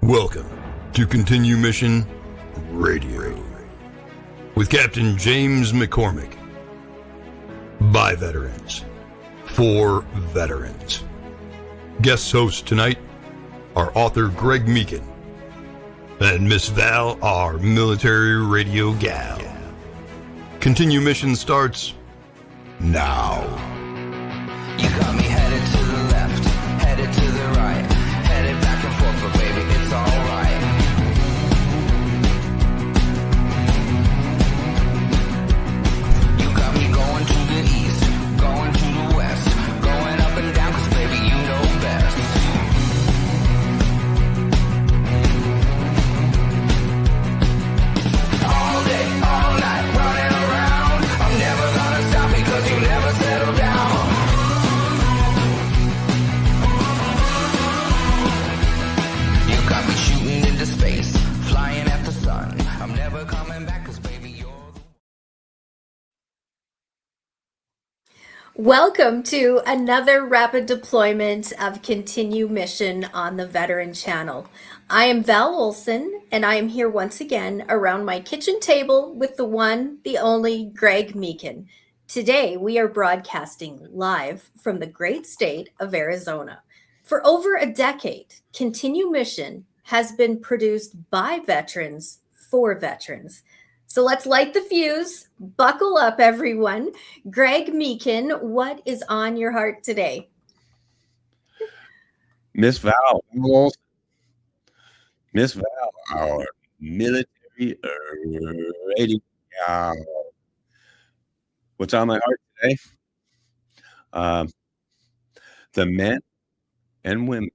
Welcome to Continue Mission Radio with Captain James McCormick. By veterans, for veterans. Guest hosts tonight are author Greg Meekin and Miss Val, our military radio gal. Continue Mission starts now. You got me headed to the left, headed to the right, headed back and forth, but baby, it's alright. You got me going to the east, going to the west, going up and down, cause baby, you know best. All day, all night, running around, I'm never gonna stop because you never settle down. Got me shooting into space, flying at the sun. I'm never coming back, cause baby, you're the... Welcome to another rapid deployment of Continue Mission on the Veteran Channel. I am Val Olson, and I am here once again around my kitchen table with the one, the only Greg Meekin. Today, we are broadcasting live from the great state of Arizona. For over a decade, Continue Mission has been produced by veterans for veterans. So let's light the fuse. Buckle up, everyone. Greg Meekin, what is on your heart today? Miss Val, our military radio gal. What's on my heart today? The men and women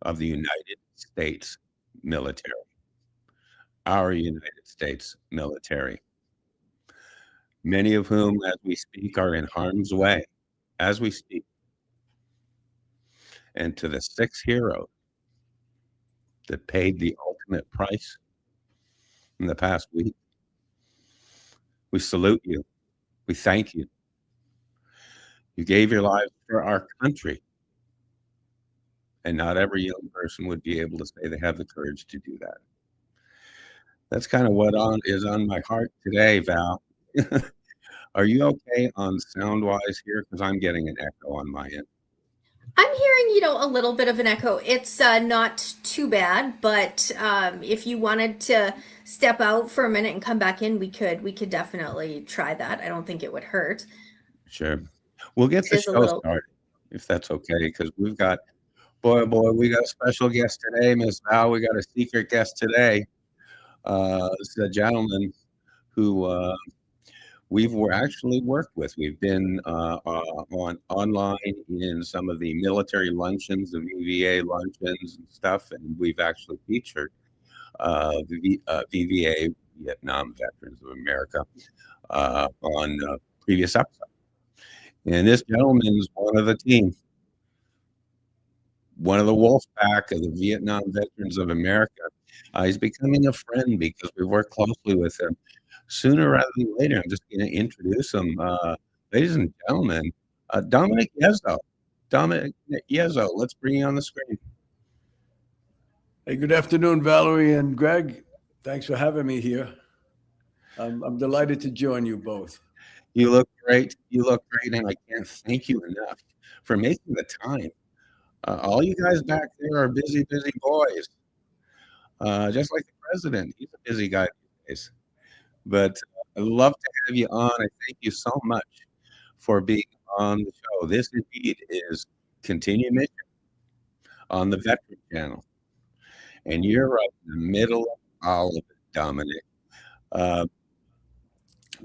of the United States military, our United States military, many of whom, as we speak, are in harm's way as we speak. And to the 6 heroes that paid the ultimate price in the past week, we salute you. We thank you. You gave your lives for our country. And not every young person would be able to say they have the courage to do that. That's kind of what is on my heart today, Val. Are you okay on sound-wise here? Because I'm getting an echo on my end. I'm hearing, a little bit of an echo. It's not too bad, but if you wanted to step out for a minute and come back in, we could definitely try that. I don't think it would hurt. Sure. We'll get the show started, if that's okay, because we've got... Boy, we got a special guest today, Miss Val. We got a secret guest today. This is a gentleman who we've actually worked with. We've been online in some of the military luncheons, the VVA luncheons and stuff, and we've actually featured the VVA, Vietnam Veterans of America, on previous episodes. And this gentleman is one of the team. One of the wolf pack of the Vietnam Veterans of America. He's becoming a friend because we work closely with him. Sooner rather than later, I'm just going to introduce him. Ladies and gentlemen, Dominick Yezzo. Dominick Yezzo, let's bring you on the screen. Hey, good afternoon, Valerie and Greg. Thanks for having me here. I'm delighted to join you both. You look great. You look great, and I can't thank you enough for making the time. All you guys back there are busy boys. Just like the president, he's a busy guy these days. But I'd love to have you on. I thank you so much for being on the show. This indeed is Continue Mission on the Veteran Channel. And you're right in the middle of all of it, Dominick.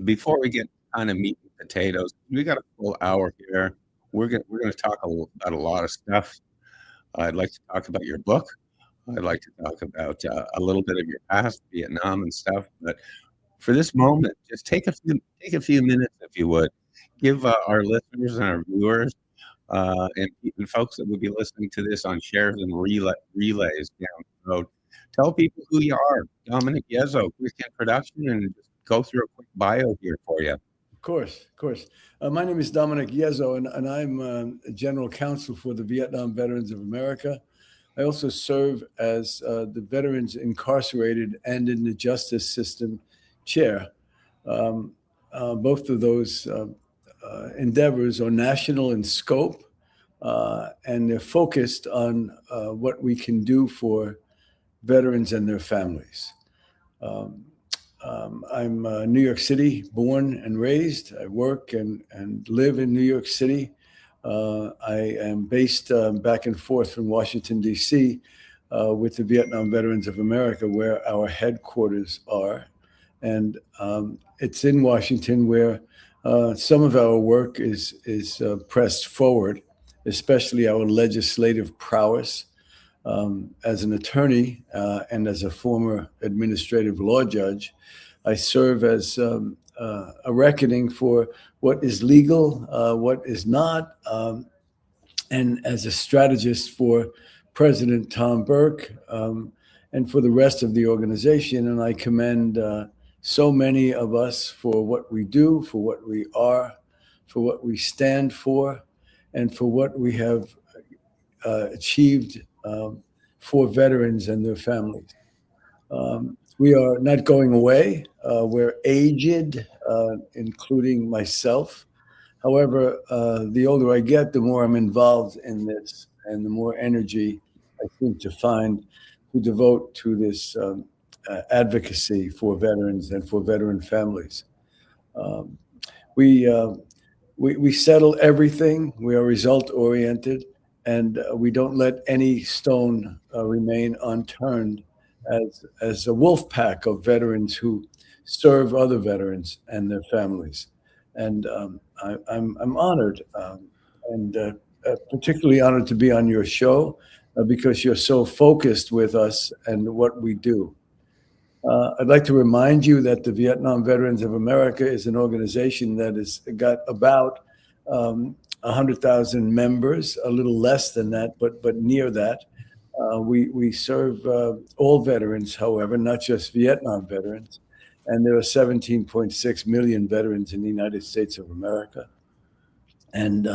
Before we get kind of meat and potatoes, we got a full hour here. We're going to talk about a lot of stuff. I'd like to talk about your book. I'd like to talk about a little bit of your past, Vietnam and stuff. But for this moment, just take a few minutes, if you would. Give our listeners and our viewers and folks that would be listening to this on shares and relays down the road, tell people who you are. Dominick Yezzo, quick introduction, and just go through a quick bio here for you. Of course. My name is Dominick Yezzo, and I'm General Counsel for the Vietnam Veterans of America. I also serve as the Veterans Incarcerated and in the Justice System chair. Both of those endeavors are national in scope, and they're focused on what we can do for veterans and their families. I'm New York City born and raised. I work and live in New York City. I am based back and forth from Washington, D.C. With the Vietnam Veterans of America, where our headquarters are. And it's in Washington where some of our work is pressed forward, especially our legislative prowess. As an attorney and as a former administrative law judge, I serve as a reckoning for what is legal, what is not, and as a strategist for President Tom Burke and for the rest of the organization. And I commend so many of us for what we do, for what we are, for what we stand for, and for what we have achieved for veterans and their families. We are not going away. We're aged, including myself. However, the older I get, the more I'm involved in this and the more energy I seem to find to devote to this advocacy for veterans and for veteran families. We settle everything. We are result oriented, and we don't let any stone remain unturned as a wolf pack of veterans who serve other veterans and their families. And I'm honored and particularly honored to be on your show because you're so focused with us and what we do. I'd like to remind you that the Vietnam Veterans of America is an organization that has got about 100,000 members, a little less than that, but near that. We serve all veterans, however, not just Vietnam veterans. And there are 17.6 million veterans in the United States of America. And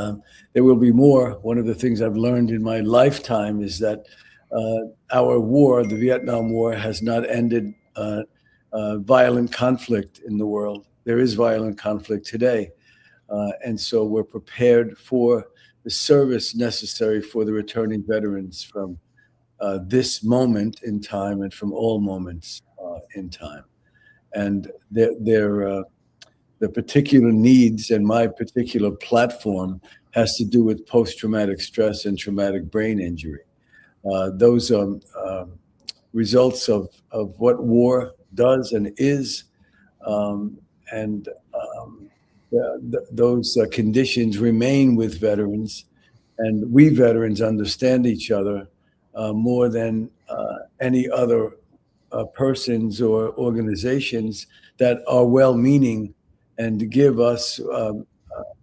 there will be more. One of the things I've learned in my lifetime is that our war, the Vietnam War, has not ended violent conflict in the world. There is violent conflict today. And so we're prepared for the service necessary for the returning veterans from this moment in time and from all moments in time. And their particular needs and my particular platform has to do with post-traumatic stress and traumatic brain injury. Those are results of what war does and is, those conditions remain with veterans, and we veterans understand each other more than any other persons or organizations that are well-meaning and give us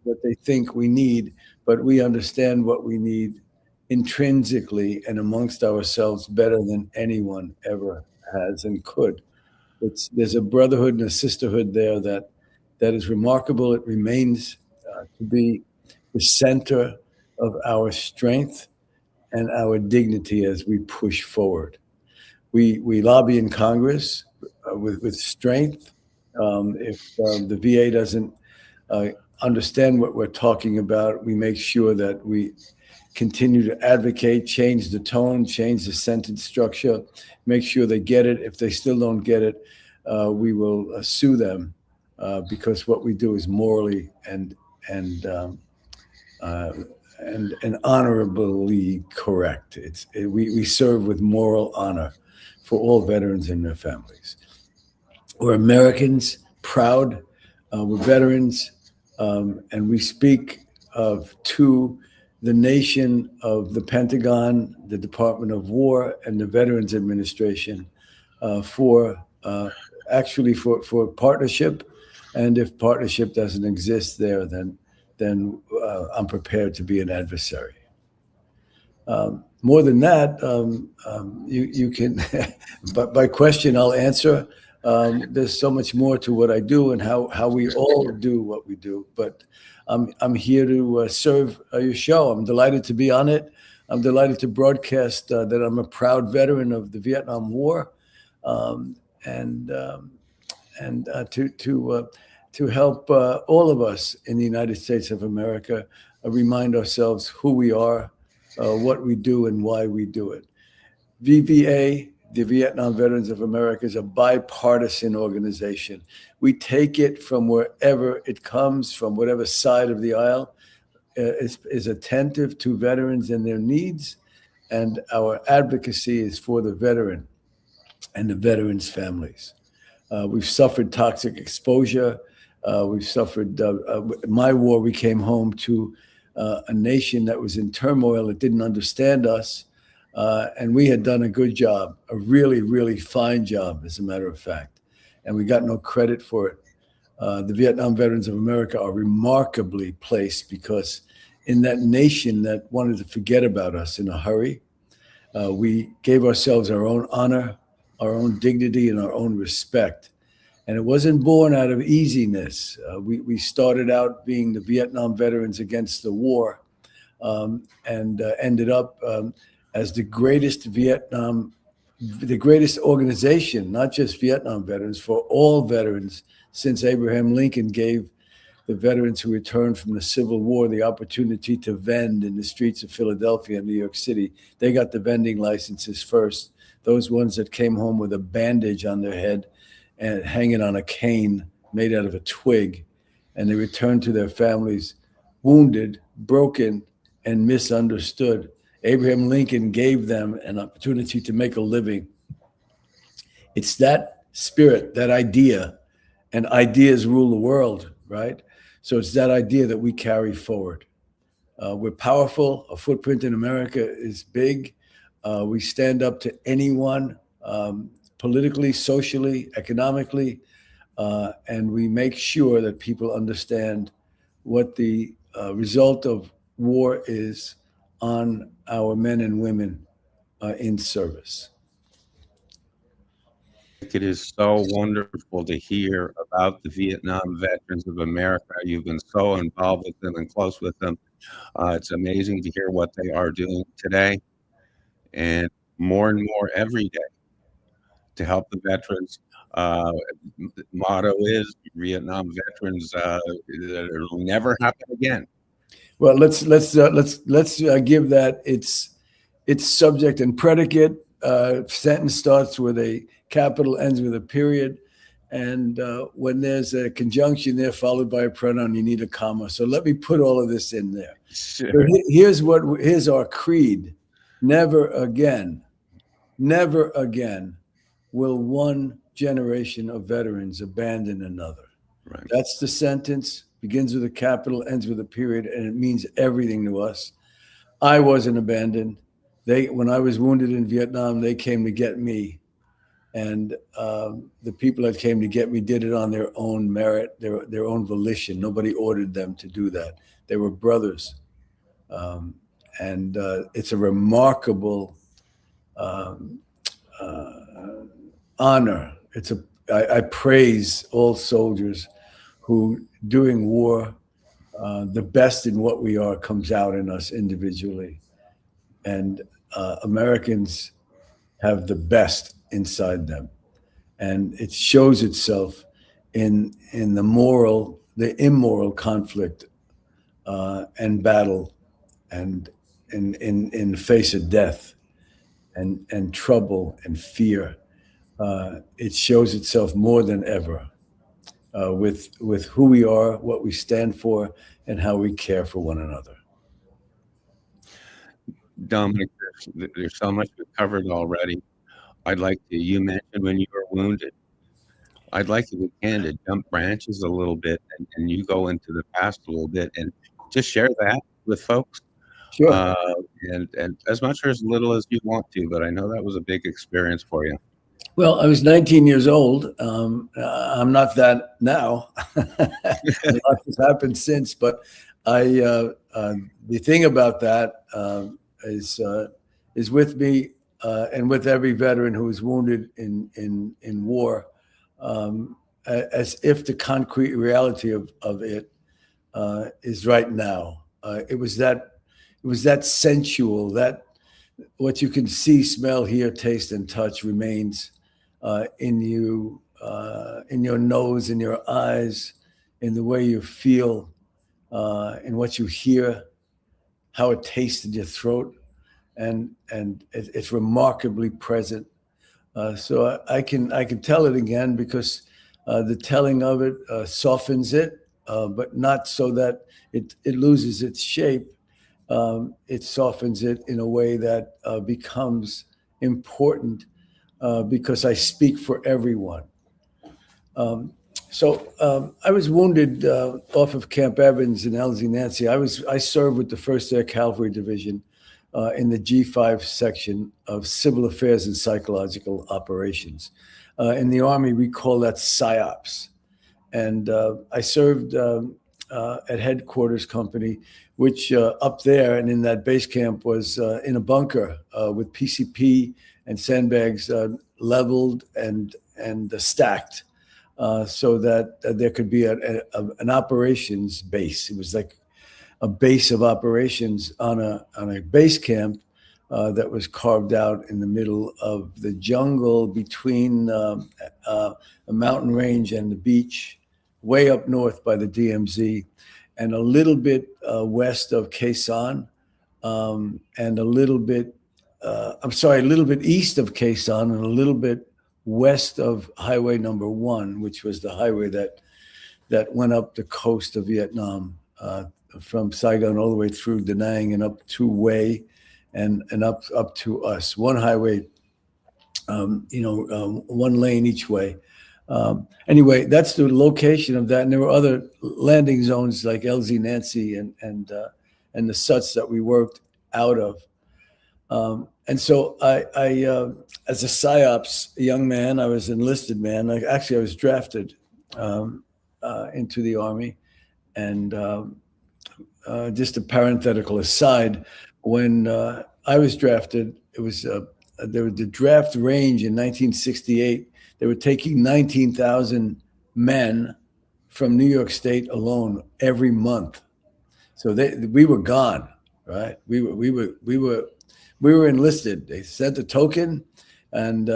what they think we need, but we understand what we need intrinsically and amongst ourselves better than anyone ever has and could. There's a brotherhood and a sisterhood there that is remarkable. It remains to be the center of our strength and our dignity as we push forward. We lobby in Congress with strength. If the VA doesn't understand what we're talking about, we make sure that we continue to advocate, change the tone, change the sentence structure, make sure they get it. If they still don't get it, we will sue them because what we do is morally and honorably correct. We serve with moral honor for all veterans and their families. We're Americans, proud. We're veterans, and we speak to the nation of the Pentagon, the Department of War, and the Veterans Administration for partnership. And if partnership doesn't exist there, then I'm prepared to be an adversary. More than that, you can, but by question I'll answer. There's so much more to what I do and how we all do what we do. But I'm here to serve your show. I'm delighted to be on it. I'm delighted to broadcast that I'm a proud veteran of the Vietnam War, and to help all of us in the United States of America remind ourselves who we are, what we do, and why we do it. VVA, the Vietnam Veterans of America, is a bipartisan organization. We take it from wherever it comes, from whatever side of the aisle, is attentive to veterans and their needs, and our advocacy is for the veteran and the veterans' families. We've suffered toxic exposure. We've suffered my war. We came home to a nation that was in turmoil, that didn't understand us. And we had done a good job, a really, really fine job, as a matter of fact. And we got no credit for it. The Vietnam Veterans of America are remarkably placed because in that nation that wanted to forget about us in a hurry, we gave ourselves our own honor, our own dignity, and our own respect. And it wasn't born out of easiness. We started out being the Vietnam Veterans Against the War, and ended up as the greatest organization, not just Vietnam veterans, for all veterans, since Abraham Lincoln gave the veterans who returned from the Civil War the opportunity to vend in the streets of Philadelphia and New York City. They got the vending licenses first. Those ones that came home with a bandage on their head and hanging on a cane made out of a twig, and they returned to their families wounded, broken, and misunderstood. Abraham Lincoln gave them an opportunity to make a living. It's that spirit, that idea, and ideas rule the world, right? So it's that idea that we carry forward. We're powerful. Our footprint in America is big. We stand up to anyone, politically, socially, economically, and we make sure that people understand what the result of war is on our men and women in service. It is so wonderful to hear about the Vietnam Veterans of America. You've been so involved with them and close with them. It's amazing to hear what they are doing today, and more every day to help the veterans. Motto is Vietnam veterans, it'll never happen again. Well, let's give that its subject and predicate. Sentence starts with a capital, ends with a period, and when there's a conjunction there followed by a pronoun, you need a comma. So let me put all of this in there. Sure. Here's our creed: never again will one generation of veterans abandon another. Right. That's the sentence. Begins with a capital, ends with a period, and it means everything to us. I wasn't abandoned. When I was wounded in Vietnam, they came to get me. And the people that came to get me did it on their own merit, their own volition. Nobody ordered them to do that. They were brothers. And it's a remarkable honor. I praise all soldiers who, during war, the best in what we are comes out in us individually. And Americans have the best inside them. And it shows itself in the immoral conflict and battle, and in the face of death and trouble and fear. It shows itself more than ever with who we are, what we stand for, and how we care for one another. Dominic, there's so much we've covered already. You mentioned when you were wounded. I'd like you to jump branches a little bit and you go into the past a little bit and just share that with folks. Sure. And as much or as little as you want to, but I know that was a big experience for you. Well, I was 19 years old. I'm not that now. A lot has happened since, but the thing about that is with me and with every veteran who was wounded in war, as if the concrete reality of it is right now. It was was that sensual, that what you can see, smell, hear, taste, and touch remains in you, in your nose, in your eyes, in the way you feel, in what you hear, how it tastes in your throat, and it's remarkably present. So I can tell it again because the telling of it softens it, but not so that it loses its shape. It softens it in a way that becomes important because I speak for everyone. So I was wounded off of Camp Evans in Elsie Nancy. I served with the 1st Air Cavalry Division in the G5 section of Civil Affairs and Psychological Operations. In the Army, we call that PSYOPs. And I served at Headquarters Company, which up there and in that base camp was in a bunker with PCP and sandbags leveled and stacked. So that there could be an operations base. It was like a base of operations on a base camp that was carved out in the middle of the jungle between a mountain range and the beach, way up north by the DMZ, and a little bit west of Khe Sanh, and a little bit east of Khe Sanh, and a little bit west of Highway Number 1, which was the highway that went up the coast of Vietnam, from Saigon all the way through Da Nang and up to Hue and up to us. One highway, one lane each way. Anyway, that's the location of that. And there were other landing zones like Elsie Nancy and the Suts that we worked out of. And so I as a PSYOPs young man, I was an enlisted man. I was drafted into the Army. And just a parenthetical aside, when I was drafted, it was there was the draft range in 1968. They were taking 19,000 men from New York State alone every month. So we were gone, right? We were enlisted. They sent a token and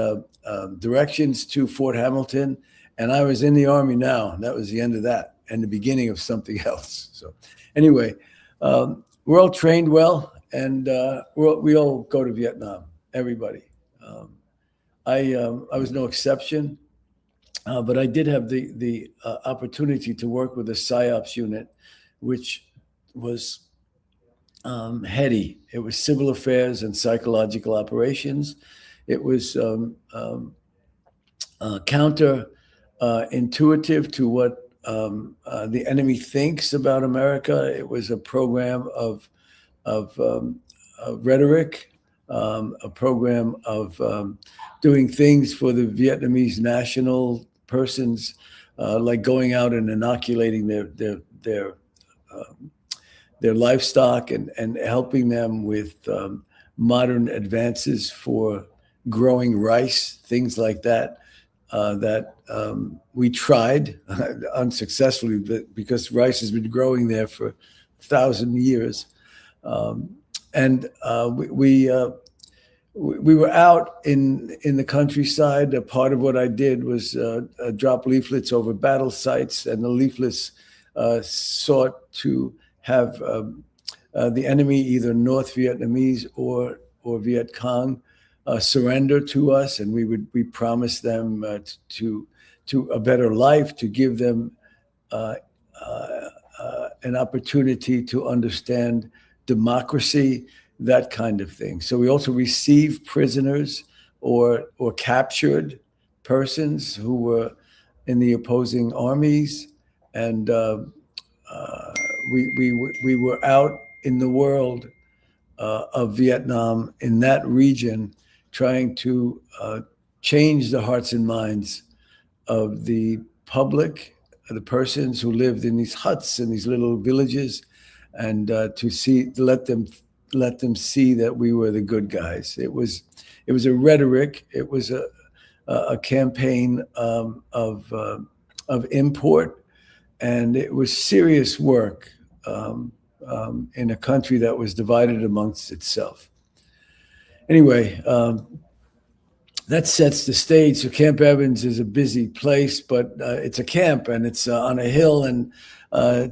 directions to Fort Hamilton, and I was in the Army now. And that was the end of that and the beginning of something else. So anyway, we're all trained well, and we all go to Vietnam, everybody. I was no exception, but I did have the opportunity to work with a PSYOPs unit, which was heady. It was civil affairs and psychological operations. It was counter intuitive to what the enemy thinks about America. It was a program of rhetoric, a program of doing things for the Vietnamese national persons, like going out and inoculating their livestock and helping them with modern advances for growing rice, things like that. That we tried unsuccessfully, because rice has been growing there for 1,000 years. And we were out in the countryside. A part of what I did was drop leaflets over battle sites, and the leaflets sought to have the enemy, either North Vietnamese or Viet Cong, surrender to us, and we promised them to a better life, to give them an opportunity to understand democracy, that kind of thing. So we also received prisoners or captured persons who were in the opposing armies, and we were out in the world of Vietnam, in that region, trying to change the hearts and minds of the public, the persons who lived in these huts in these little villages, and to let them see that we were the good guys. It was a rhetoric. It was a campaign of import, and it was serious work. in a country that was divided amongst itself. Anyway, that sets the stage. So Camp Evans is a busy place, but it's a camp, and it's on a hill, and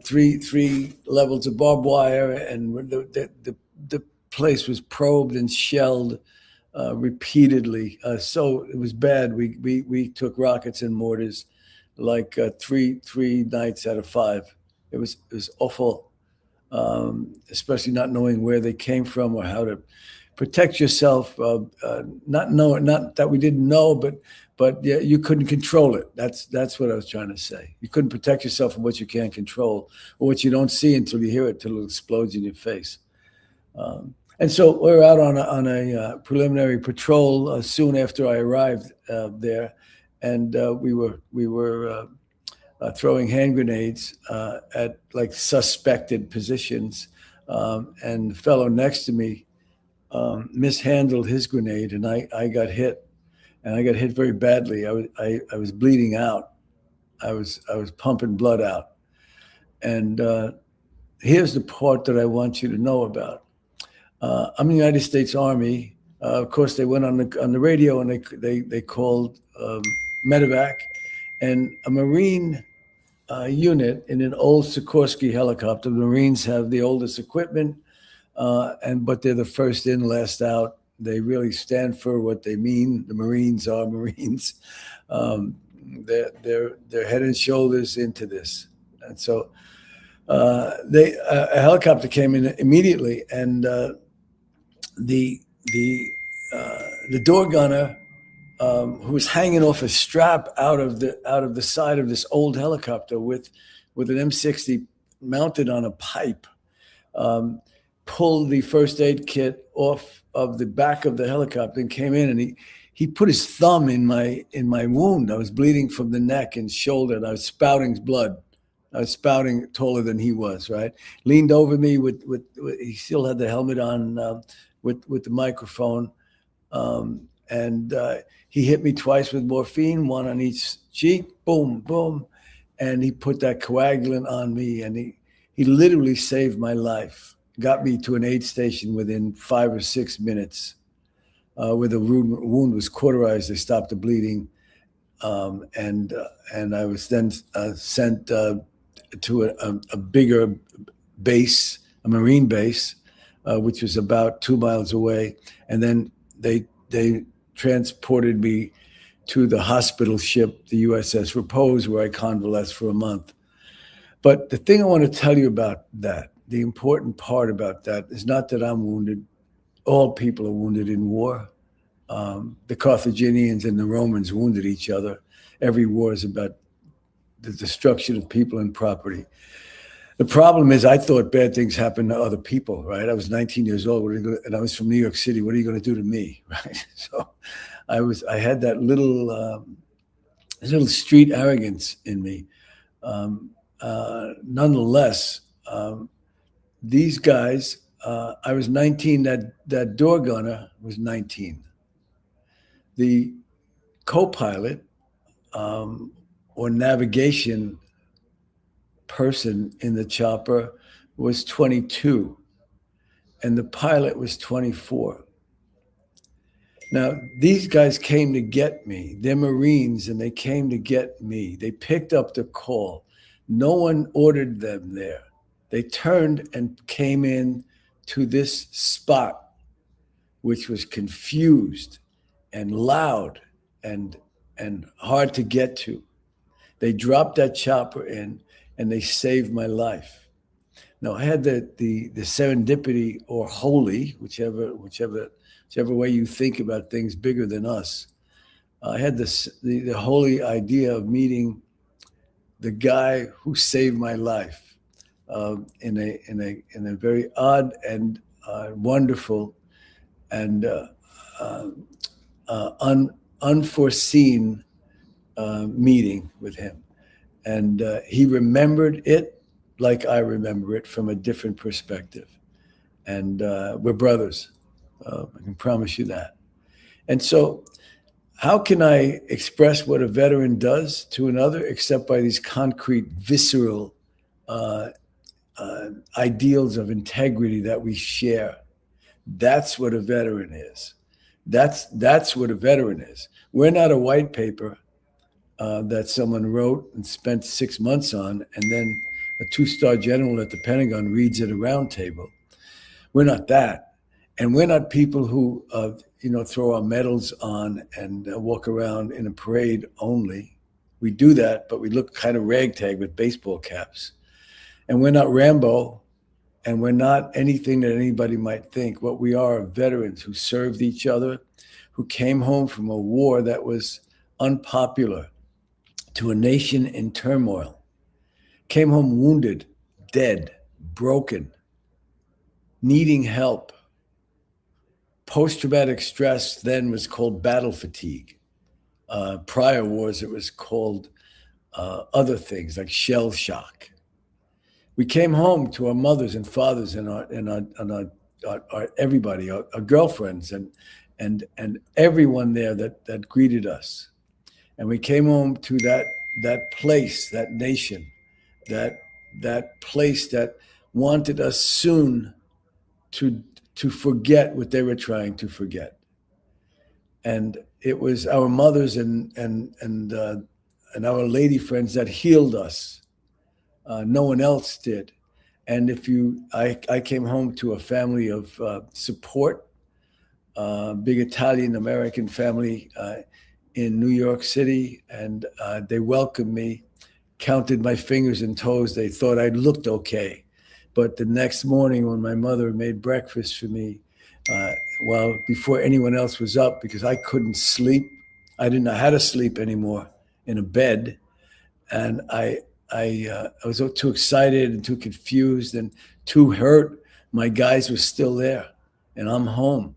three levels of barbed wire, and the place was probed and shelled repeatedly. So it was bad. We took rockets and mortars like three nights out of 5. It was awful, especially not knowing where they came from or how to protect yourself. Not that we didn't know, but yeah, you couldn't control it. That's what I was trying to say. You couldn't protect yourself from what you can't control or what you don't see until you hear it, till it explodes in your face. And so we're out on a preliminary patrol soon after I arrived there, and we were throwing hand grenades at like suspected positions, and the fellow next to me mishandled his grenade, and I got hit, and I got hit very badly. I was bleeding out. I was pumping blood out, and here's the part that I want you to know about. I'm in the United States Army. Of course, they went on the radio, and they called medevac, and a Marine unit in an old Sikorsky helicopter. The Marines have the oldest equipment, but they're the first in, last out. They really stand for what they mean. The Marines are Marines. They're head and shoulders into this, and so a helicopter came in immediately, and the door gunner, who was hanging off a strap out of the side of this old helicopter with an M60 mounted on a pipe, pulled the first aid kit off of the back of the helicopter and came in, and he put his thumb in my wound. I was bleeding from the neck and shoulder, and I was spouting blood. I was spouting taller than he was, right? Leaned over me with he still had the helmet on, with the microphone, and he hit me twice with morphine, one on each cheek, boom, boom, and he put that coagulant on me, and he literally saved my life. Got me to an aid station within 5 or 6 minutes, where the wound was cauterized. They stopped the bleeding, and I was then sent to a bigger base, a Marine base, which was about 2 miles away, and then they transported me to the hospital ship, the USS Repose, where I convalesced for a month. But the thing I want to tell you about that, the important part about that, is not that I'm wounded. All people are wounded in war. The Carthaginians and the Romans wounded each other. Every war is about the destruction of people and property. The problem is, I thought bad things happened to other people, right? I was 19 years old, and I was from New York City. What are you going to do to me, right? So I had that little street arrogance in me. Nonetheless, these guys, I was 19. That door gunner was 19. The co-pilot or navigation person in the chopper was 22, and the pilot was 24. Now, these guys came to get me. They're Marines, and they came to get me. They picked up the call. No one ordered them there. They turned and came in to this spot, which was confused and loud and hard to get to. They dropped that chopper in, and they saved my life. Now, I had the serendipity, or holy, whichever way you think about things bigger than us. I had the holy idea of meeting the guy who saved my life in a very odd and wonderful and unforeseen meeting with him. And he remembered it like I remember it, from a different perspective. And we're brothers. I can promise you that. And so how can I express what a veteran does to another except by these concrete, visceral ideals of integrity that we share. That's what a veteran is. That's what a veteran is. We're not a white paper that someone wrote and spent 6 months on, and then a 2-star general at the Pentagon reads at a round table. We're not that. And we're not people who, throw our medals on and walk around in a parade only. We do that, but we look kind of ragtag with baseball caps. And we're not Rambo, and we're not anything that anybody might think. What we are veterans who served each other, who came home from a war that was unpopular to a nation in turmoil, came home wounded, dead, broken, needing help. Post-traumatic stress then was called battle fatigue. Prior wars, it was called other things like shell shock. We came home to our mothers and fathers and our everybody, our girlfriends and everyone there that greeted us. And we came home to that place, that nation, that place that wanted us soon to forget what they were trying to forget. And it was our mothers and our lady friends that healed us. No one else did. And I came home to a family of support, big Italian American family in New York City, and they welcomed me, counted my fingers and toes. They thought I looked okay. But the next morning when my mother made breakfast for me, before anyone else was up, because I couldn't sleep, I didn't know how to sleep anymore in a bed. And I was too excited and too confused and too hurt. My guys were still there, and I'm home,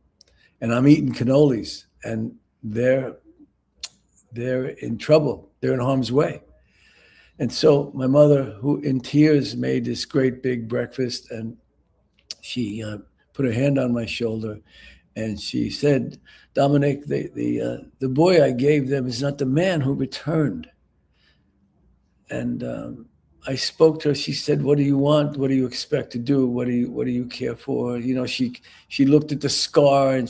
and I'm eating cannolis, and they're in trouble. They're in harm's way. And so my mother, who in tears made this great big breakfast, and she put her hand on my shoulder, and she said, "Dominick, the boy I gave them is not the man who returned." And I spoke to her. She said, "What do you want? What do you expect to do? What do you care for?" She looked at the scar, and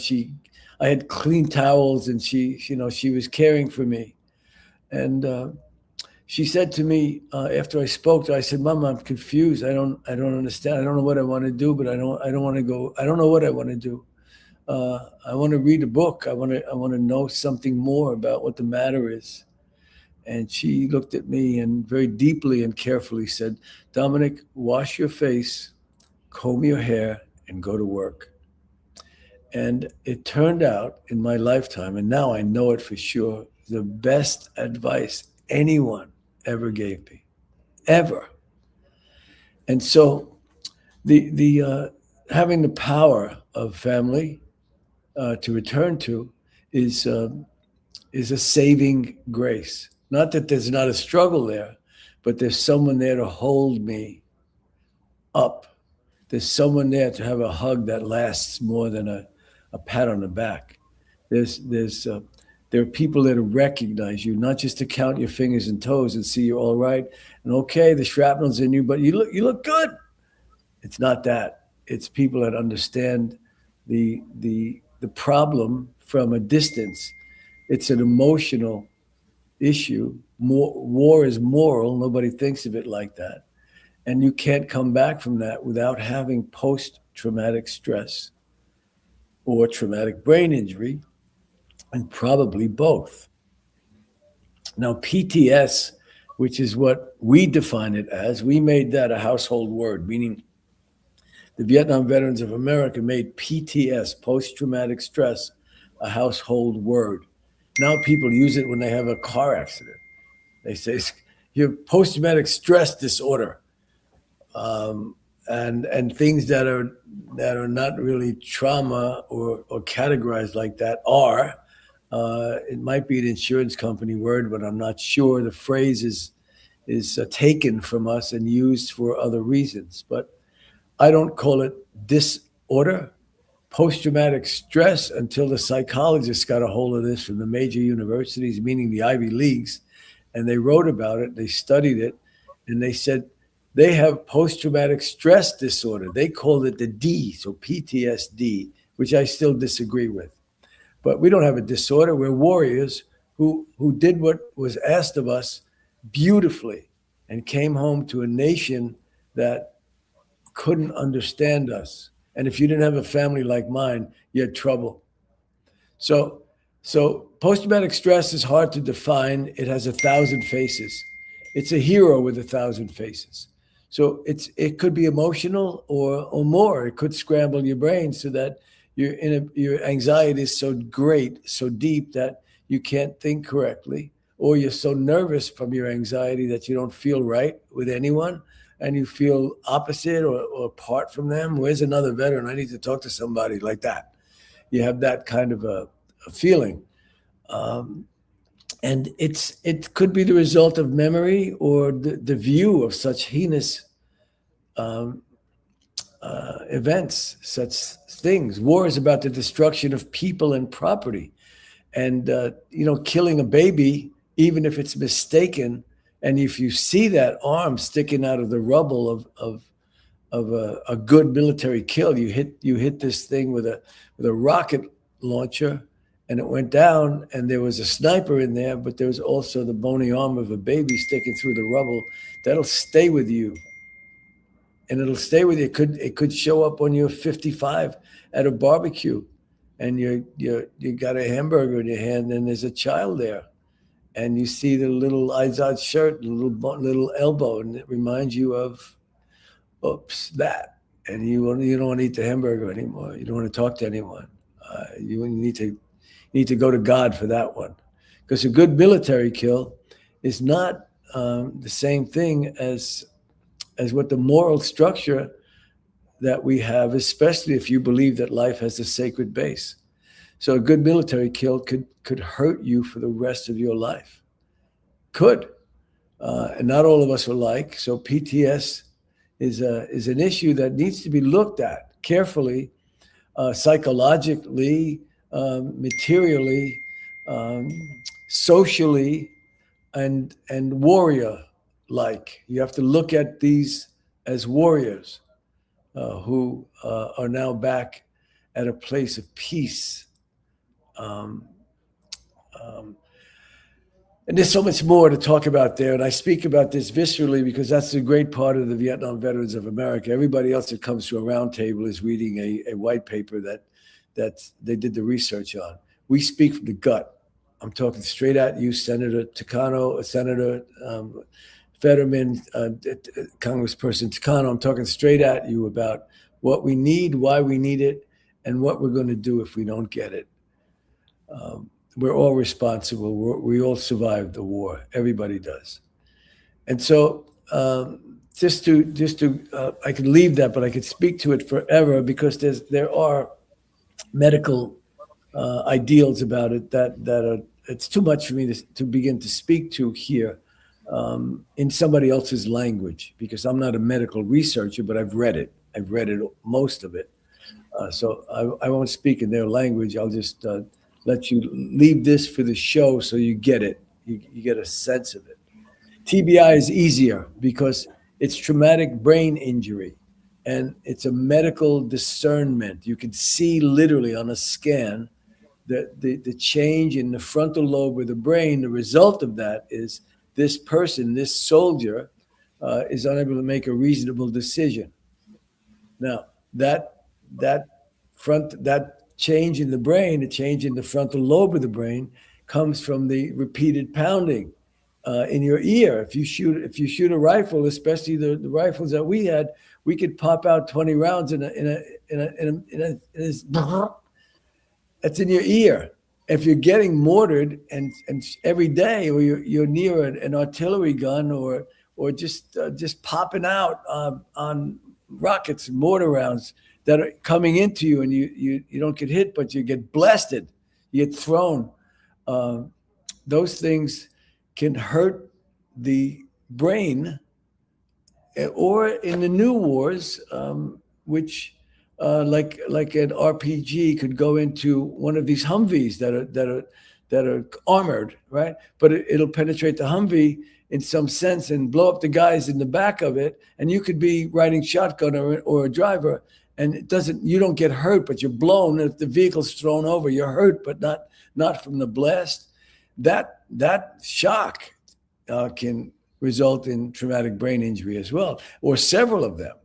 I had clean towels, and she was caring for me. And she said to me after I spoke to her, I said, "Mama, I'm confused. I don't understand. I don't know what I want to do, but I don't want to go. I don't know what I want to do. I want to read a book. I want to know something more about what the matter is." And she looked at me and very deeply and carefully said, "Dominick, wash your face, comb your hair, and go to work." And it turned out in my lifetime, and now I know it for sure, the best advice anyone ever gave me, ever. And so the having the power of family to return to is a saving grace. Not that there's not a struggle there, but there's someone there to hold me up. There's someone there to have a hug that lasts more than a pat on the back. There are people there to recognize you, not just to count your fingers and toes and see you're all right. And okay, the shrapnel's in you, but you look good. It's not that. It's people that understand the problem from a distance. It's an emotional issue. War is moral. Nobody thinks of it like that. And you can't come back from that without having post-traumatic stress or traumatic brain injury, and probably both. Now, PTS, which is what we define it as, we made that a household word, meaning the Vietnam Veterans of America made PTS, post-traumatic stress, a household word. Now people use it when they have a car accident. They say, "You have post-traumatic stress disorder," and things that are not really trauma or categorized like that are. It might be an insurance company word, but I'm not sure. The phrase is taken from us and used for other reasons. But I don't call it disorder. Post-traumatic stress until the psychologists got a hold of this from the major universities, meaning the Ivy Leagues, and they wrote about it, they studied it, and they said, They have post-traumatic stress disorder. They call it the D, so PTSD, which I still disagree with. But we don't have a disorder. We're warriors who did what was asked of us beautifully and came home to a nation that couldn't understand us. And if you didn't have a family like mine, you had trouble. So post-traumatic stress is hard to define. It has 1,000 faces. It's a hero with 1,000 faces. So it could be emotional or more. It could scramble your brain so that your anxiety is so great, so deep that you can't think correctly, or you're so nervous from your anxiety that you don't feel right with anyone, and you feel opposite or apart from them. Where's another veteran? I need to talk to somebody like that. You have that kind of a feeling. And it could be the result of memory or the view of such heinous events, such things. War is about the destruction of people and property. And, killing a baby, even if it's mistaken, and if you see that arm sticking out of the rubble of a good military kill, you hit this thing with a rocket launcher, and it went down, and there was a sniper in there, but there was also the bony arm of a baby sticking through the rubble. That'll stay with you. And it'll stay with you. It could show up when you're 55 at a barbecue, and you got a hamburger in your hand, and there's a child there, and you see the little Izod shirt, little elbow, and it reminds you of, that. And you don't want to eat the hamburger anymore. You don't want to talk to anyone. You need to go to God for that one, because a good military kill is not the same thing as what the moral structure that we have, especially if you believe that life has a sacred base. So a good military kill could hurt you for the rest of your life. Could. And not all of us are like. So PTS is an issue that needs to be looked at carefully, psychologically, materially, socially, and warrior-like. You have to look at these as warriors who are now back at a place of peace. And there's so much more to talk about there. And I speak about this viscerally because that's a great part of the Vietnam Veterans of America. Everybody else that comes to a roundtable is reading a white paper that they did the research on. We speak from the gut. I'm talking straight at you, Senator Takano, Senator Fetterman, Congressperson Takano. I'm talking straight at you about what we need, why we need it, and what we're going to do if we don't get it. We're all responsible. We all survived the war. Everybody does. And so just to I could leave that, but I could speak to it forever because there are medical ideals about it that are, it's too much for me to begin to speak to here in somebody else's language, because I'm not a medical researcher, but I've read it. Most of it. So I won't speak in their language. I'll just let you leave this for the show so you get it. You get a sense of it. TBI is easier because it's traumatic brain injury, and it's a medical discernment. You can see literally on a scan the change in the frontal lobe of the brain. The result of that is this person, this soldier, is unable to make a reasonable decision. Now, that change in the brain, the change in the frontal lobe of the brain, comes from the repeated pounding in your ear. If you shoot a rifle, especially the rifles that we had, we could pop out 20 rounds in a that's in your ear. If you're getting mortared and every day, or you're near an artillery gun, or just popping out on rockets and mortar rounds that are coming into you, and you don't get hit, but you get blasted, you get thrown. Those things can hurt the brain, or in the new wars, which like an RPG could go into one of these Humvees that are armored, right? But it'll penetrate the Humvee in some sense and blow up the guys in the back of it, and you could be riding shotgun or a driver, and you don't get hurt, but you're blown. If the vehicle's thrown over, you're hurt, but not from the blast. That shock can result in traumatic brain injury as well, or several of them,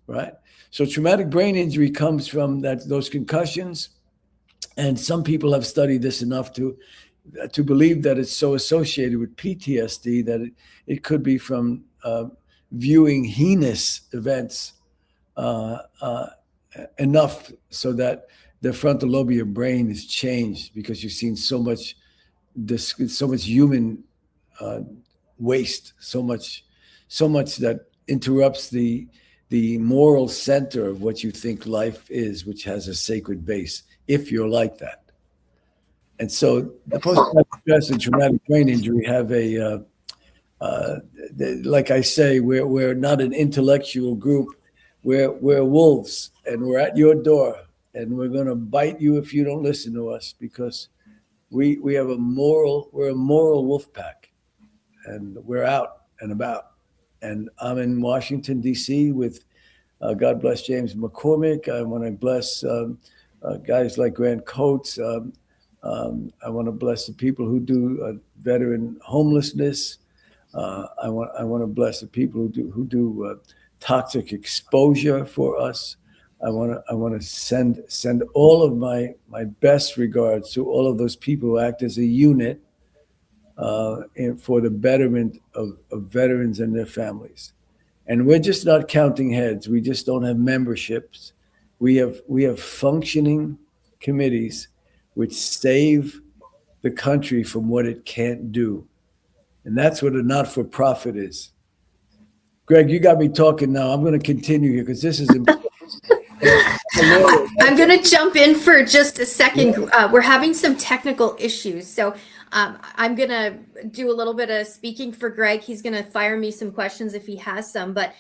right? So traumatic brain injury comes from those concussions, and some people have studied this enough to believe that it's so associated with PTSD that it could be from viewing heinous events enough so that the frontal lobe of your brain is changed because you've seen so much human waste, so much that interrupts the moral center of what you think life is, which has a sacred base, if you're like that. And so the post-traumatic stress and traumatic brain injury have like I say, we're not an intellectual group. We're wolves, and we're at your door, and we're going to bite you if you don't listen to us, because we have we're a moral wolf pack, and we're out and about. And I'm in Washington, D.C. with God bless James McCormick. I want to bless guys like Grant Coates. I want to bless the people who do veteran homelessness. I want to bless the people who do toxic exposure for us. I want to send all of my best regards to all of those people who act as a unit for the betterment of veterans and their families. And we're just not counting heads. We just don't have memberships. We have functioning committees which save the country from what it can't do. And that's what a not-for-profit is. Greg, you got me talking now. I'm going to continue here because this is important. I'm going to jump in for just a second. We're having some technical issues. So I'm going to do a little bit of speaking for Greg. He's going to fire me some questions if he has some. But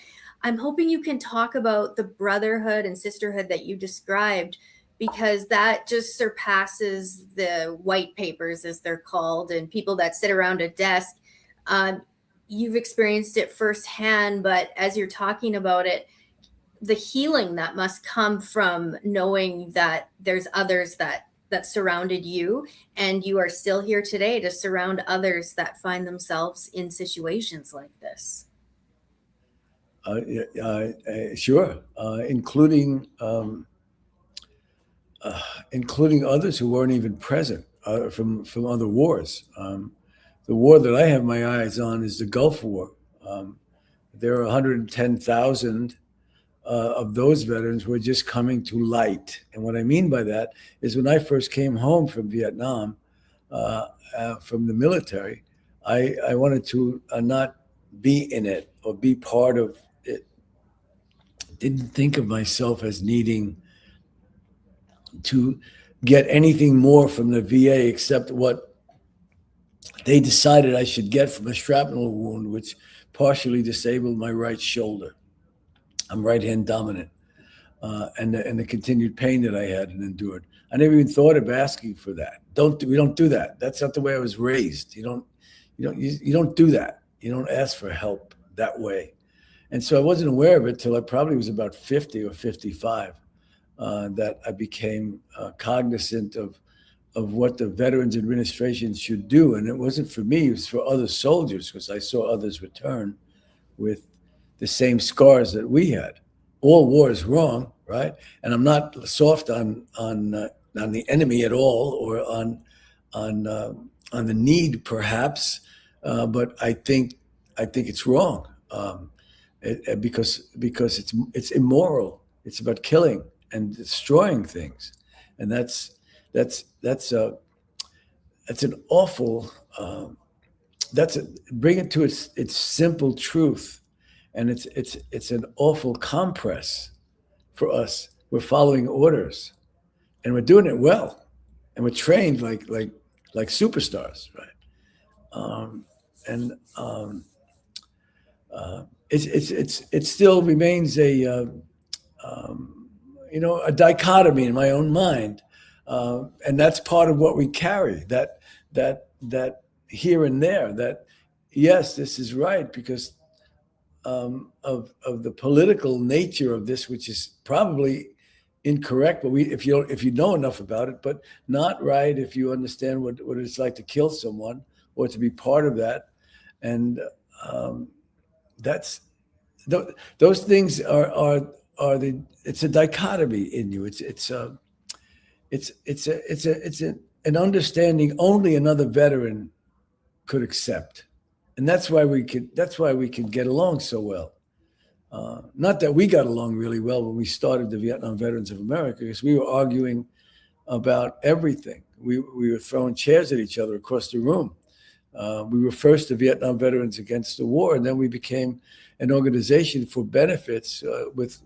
I'm hoping you can talk about the brotherhood and sisterhood that you described, because that just surpasses the white papers, as they're called, and people that sit around a desk. You've experienced it firsthand, but as you're talking about it, the healing that must come from knowing that there's others that surrounded you, and you are still here today to surround others that find themselves in situations like this. Sure, including others who weren't even present from other wars. The war that I have my eyes on is the Gulf War. There are 110,000 of those veterans who are just coming to light. And what I mean by that is when I first came home from Vietnam, from the military, I wanted to not be in it or be part of it. Didn't think of myself as needing to get anything more from the VA except what they decided I should get from a shrapnel wound, which partially disabled my right shoulder. I'm right-hand dominant, and the continued pain that I had and endured. I never even thought of asking for that. We don't do that. That's not the way I was raised. You don't do that. You don't ask for help that way. And so I wasn't aware of it till I probably was about 50 or 55, that I became cognizant of what the Veterans Administration should do. And it wasn't for me, it was for other soldiers, because I saw others return with the same scars that we had. All war is wrong, right? And I'm not soft on the enemy at all, or on the need perhaps, but I think it's wrong, because it's immoral. It's about killing and destroying things, and that's an awful. Bring it to its simple truth, and it's an awful compress for us. We're following orders, and we're doing it well, and we're trained like superstars, right? It still remains a dichotomy in my own mind. And that's part of what we carry, that here and there, that yes, this is right because of the political nature of this, which is probably incorrect. But if you know enough about it, but not right if you understand what it's like to kill someone or to be part of that, and that's those things are the it's a dichotomy in you. It's an understanding only another veteran could accept, and that's why we could get along so well. Not that we got along really well when we started the Vietnam Veterans of America, because we were arguing about everything. We were throwing chairs at each other across the room. We were first the Vietnam Veterans Against the War, and then we became an organization for benefits with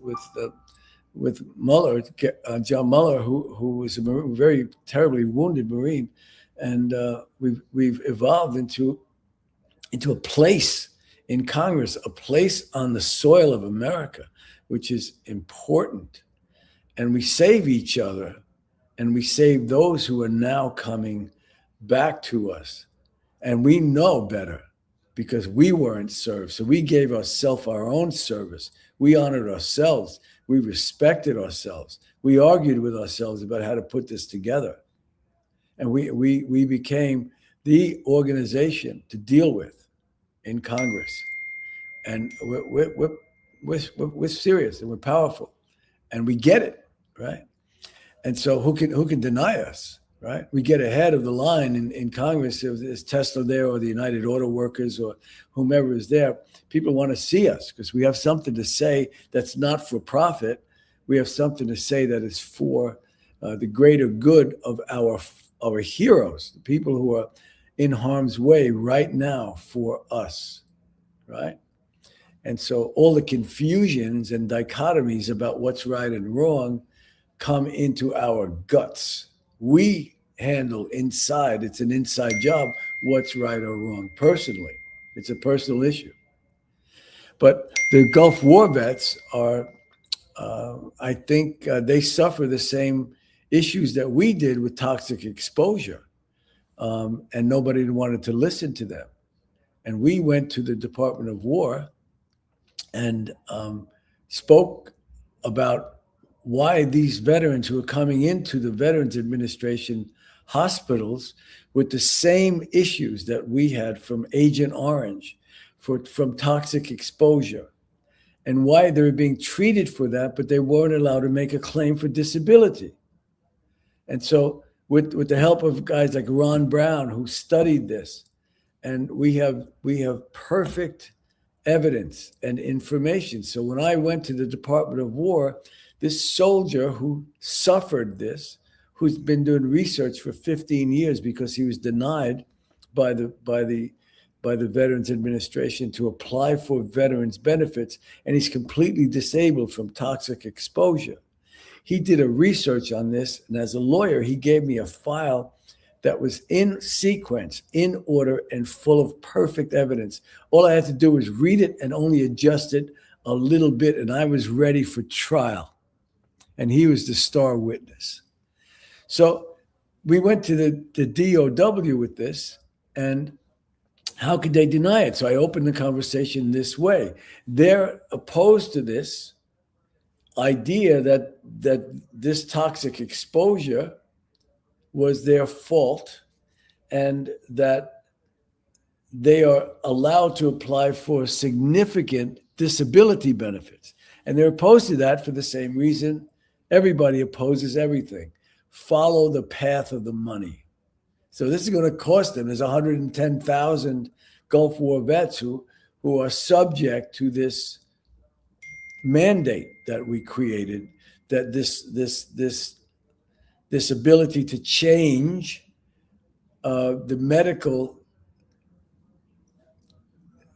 Muller, John Muller, who was a very terribly wounded Marine, and we've evolved into a place in Congress, a place on the soil of America, which is important, and we save each other, and we save those who are now coming back to us, and we know better because we weren't served. So we gave ourselves our own service. We honored ourselves. We respected ourselves. We argued with ourselves about how to put this together. And we became the organization to deal with in Congress. And we're serious and we're powerful and we get it, right? And so who can deny us? Right, we get ahead of the line in Congress. If there's Tesla there or the United Auto Workers or whomever is there, people want to see us because we have something to say that's not for profit. We have something to say that is for the greater good of our heroes, the people who are in harm's way right now for us, right? And so all the confusions and dichotomies about what's right and wrong come into our guts. We handle inside, it's an inside job, what's right or wrong personally. It's a personal issue. But the Gulf War vets are, I think they suffer the same issues that we did with toxic exposure. And nobody wanted to listen to them. And we went to the Department of War and spoke about why these veterans who are coming into the Veterans Administration hospitals with the same issues that we had from Agent Orange, from toxic exposure, and why they were being treated for that, but they weren't allowed to make a claim for disability. And so with the help of guys like Ron Brown, who studied this, and we have perfect evidence and information. So when I went to the Department of War, this soldier who suffered this, who's been doing research for 15 years because he was denied by the Veterans Administration to apply for veterans benefits, and he's completely disabled from toxic exposure. He did a research on this, and as a lawyer, he gave me a file that was in sequence, in order, and full of perfect evidence. All I had to do was read it and only adjust it a little bit, and I was ready for trial. And he was the star witness. So we went to the DOW with this, and how could they deny it? So I opened the conversation this way. They're opposed to this idea that this toxic exposure was their fault and that they are allowed to apply for significant disability benefits. And they're opposed to that for the same reason everybody opposes everything. Follow the path of the money. So this is going to cost them. There's 110,000 Gulf War vets who are subject to this mandate that we created, that this ability to change the medical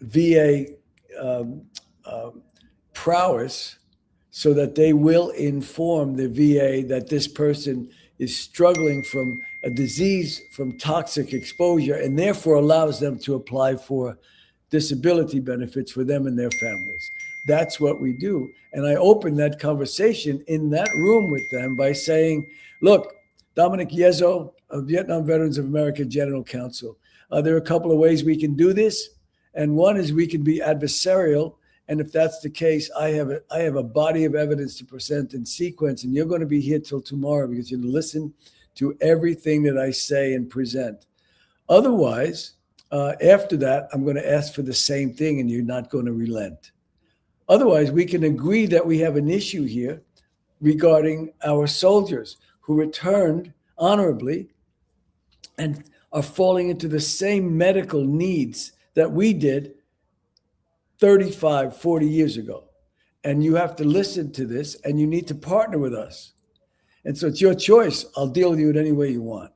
VA prowess so that they will inform the VA that this person is struggling from a disease from toxic exposure, and therefore allows them to apply for disability benefits for them and their families. That's what we do. And I opened that conversation in that room with them by saying, look, Dominick Yezzo of Vietnam Veterans of America General Counsel, there are a couple of ways we can do this. And one is we can be adversarial. And if that's the case, I have a body of evidence to present in sequence, and you're going to be here till tomorrow because you listen to everything that I say and present. Otherwise, after that, I'm going to ask for the same thing, and you're not going to relent. Otherwise, we can agree that we have an issue here regarding our soldiers who returned honorably and are falling into the same medical needs that we did 35, 40 years ago. And you have to listen to this, and you need to partner with us. And so it's your choice. I'll deal with you in any way you want.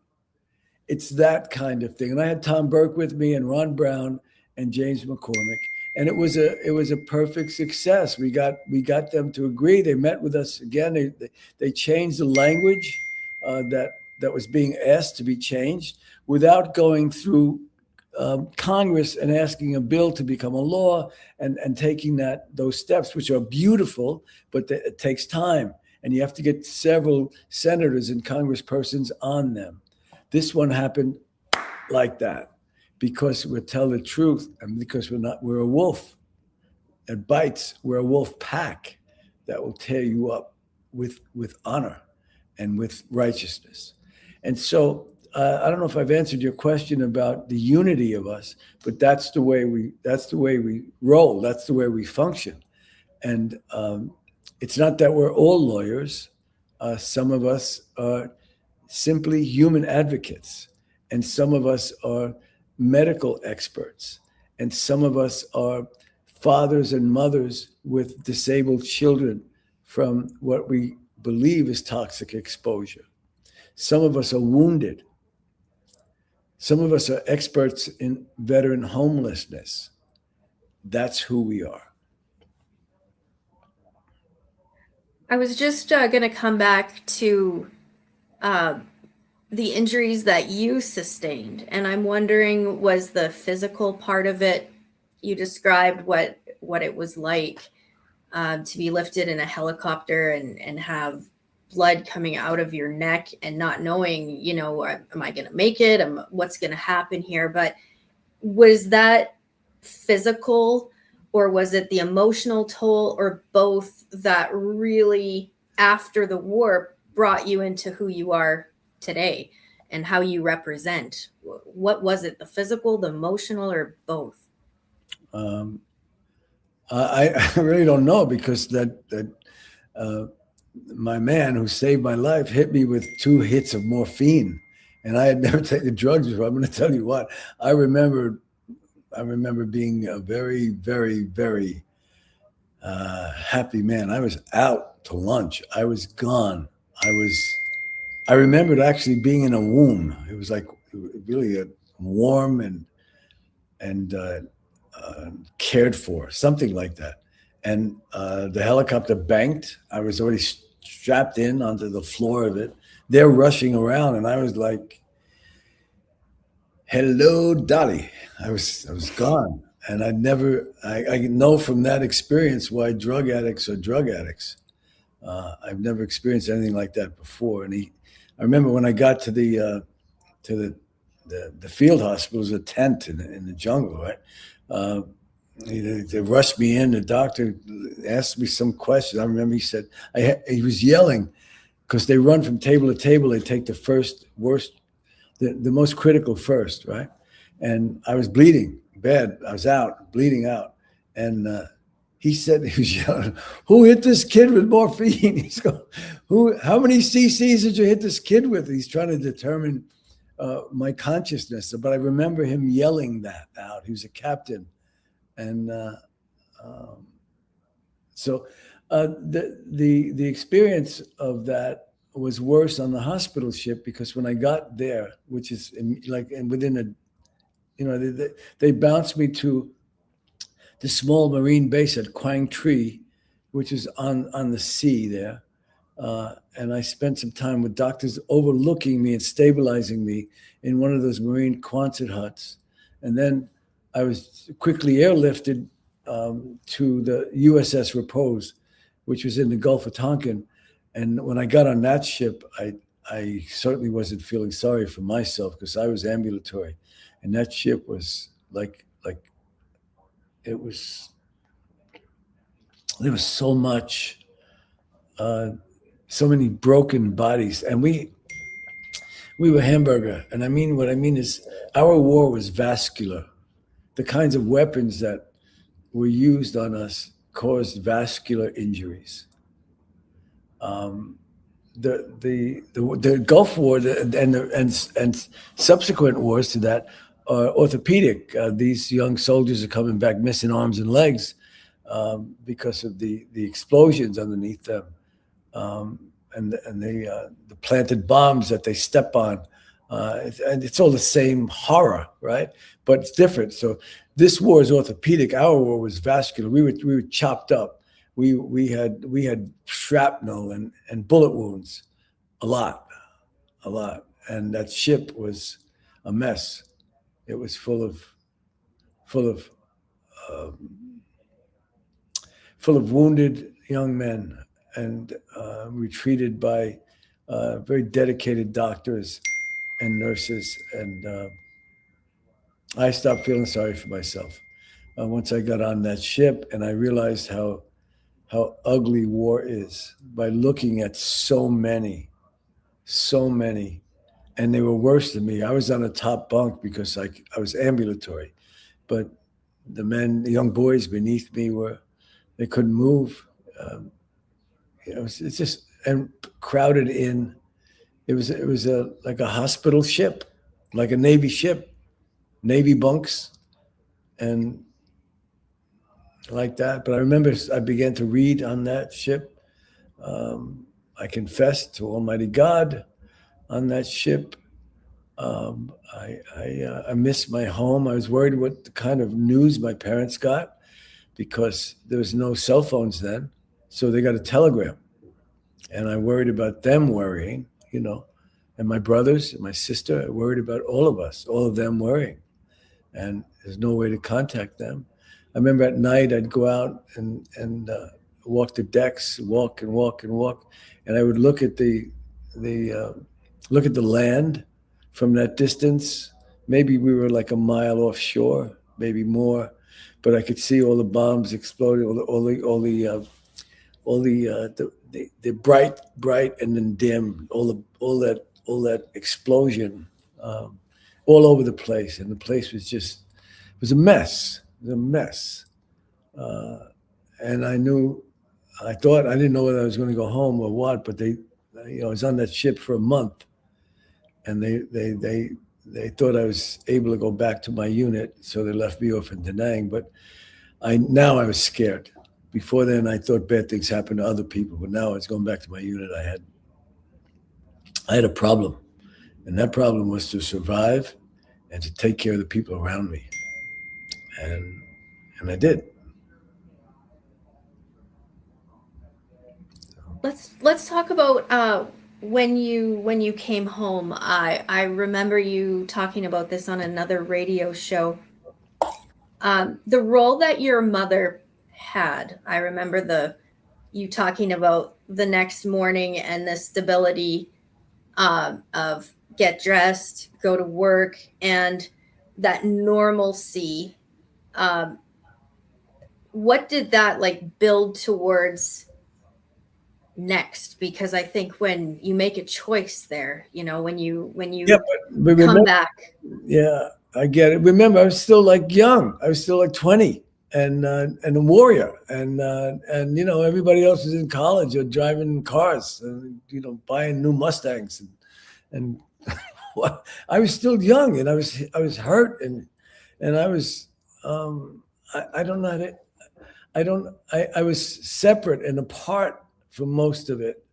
It's that kind of thing. And I had Tom Burke with me and Ron Brown and James McCormick. And it was a perfect success. We got them to agree. They met with us again. They changed the language that was being asked to be changed without going through Congress and asking a bill to become a law and taking those steps, which are beautiful, but it takes time. And you have to get several senators and congresspersons on them. This one happened like that because we tell the truth and because we're a wolf that bites. We're a wolf pack that will tear you up with honor and with righteousness. And so I don't know if I've answered your question about the unity of us, but that's the way we roll. That's the way we function. And it's not that we're all lawyers. Some of us are simply human advocates, and some of us are medical experts, and some of us are fathers and mothers with disabled children from what we believe is toxic exposure. Some of us are wounded. Some of us are experts in veteran homelessness. That's who we are. I was just going to come back to the injuries that you sustained. And I'm wondering, was the physical part of it, you described what it was like to be lifted in a helicopter and have blood coming out of your neck and not knowing, am I going to make it? What's going to happen here? But was that physical, or was it the emotional toll, or both, that really after the war brought you into who you are today and how you represent? What was it, the physical, the emotional, or both? I really don't know, because my man who saved my life hit me with 2 hits of morphine, and I had never taken drugs before. I'm going to tell you what, I remember being a very, very, very happy man. I was out to lunch. I was gone. I remembered actually being in a womb. It was like really warm and cared for, something like that. And the helicopter banked. I was already strapped in onto the floor of it. They're rushing around, and I was like, "Hello, Dolly." I was gone, and I know from that experience why drug addicts are drug addicts. I've never experienced anything like that before. And I remember when I got to the field hospital, it was a tent in the jungle, right? They rushed me in. The doctor asked me some questions. I remember he said, he was yelling because they run from table to table. They take the most critical first, right? And I was bleeding bad. I was bleeding out. And he said, he was yelling, "Who hit this kid with morphine?" He's going, how many cc's did you hit this kid with? He's trying to determine my consciousness. But I remember him yelling that out. He was a captain. And so the experience of that was worse on the hospital ship, because when I got there, which is within they bounced me to the small marine base at Quang Tri, which is on the sea there. And I spent some time with doctors overlooking me and stabilizing me in one of those marine Quonset huts. And then I was quickly airlifted to the USS Repose, which was in the Gulf of Tonkin. And when I got on that ship, I certainly wasn't feeling sorry for myself, because I was ambulatory. And that ship was like there was so much, so many broken bodies, and we were hamburger. And what I mean is our war was vascular. The kinds of weapons that were used on us caused vascular injuries. The Gulf War and subsequent wars to that are orthopedic. These young soldiers are coming back missing arms and legs because of the explosions underneath them, and the planted bombs that they step on. And it's all the same horror, right? But it's different. So this war is orthopedic. Our war was vascular. We were chopped up. We had shrapnel and bullet wounds, a lot, and that ship was a mess. It was full of wounded young men, and we were treated by very dedicated doctors and nurses, and I stopped feeling sorry for myself once I got on that ship, and I realized how ugly war is by looking at so many, and they were worse than me. I was on a top bunk because I was ambulatory, but the young boys beneath me they couldn't move. It's just, and crowded in. It was like a hospital ship, like a Navy ship, Navy bunks, and like that. But I remember I began to read on that ship. I confessed to Almighty God on that ship. I missed my home. I was worried what the kind of news my parents got, because there was no cell phones then. So they got a telegram. And I worried about them worrying, and my brothers and my sister. I worried about all of them worrying. And there's no way to contact them. I remember at night I'd go out and walk the decks, walk, and I would look at the land from that distance. Maybe we were like a mile offshore, maybe more, but I could see all the bombs exploding, all the bright and then dim, all that explosion, all over the place, and the place was a mess. It was a mess. And I didn't know whether I was going to go home or what, but I was on that ship for a month, and they thought I was able to go back to my unit, so they left me off in Da Nang. But I was scared. Before then, I thought bad things happened to other people, but now I was going back to my unit. I had a problem, and that problem was to survive and to take care of the people around me. And I did. Let's talk about when you came home. I remember you talking about this on another radio show. The role that your mother had. I remember you talking about the next morning and the stability of get dressed, go to work, and that normalcy. What did that build towards next? Because I think when you make a choice there, when you come back. Yeah, I get it. Remember, I was still young. I was still 20 and a warrior, and everybody else was in college or driving cars, and buying new Mustangs, and I was still young, and I was hurt, and I was I don't know how to. I was separate and apart for most of it.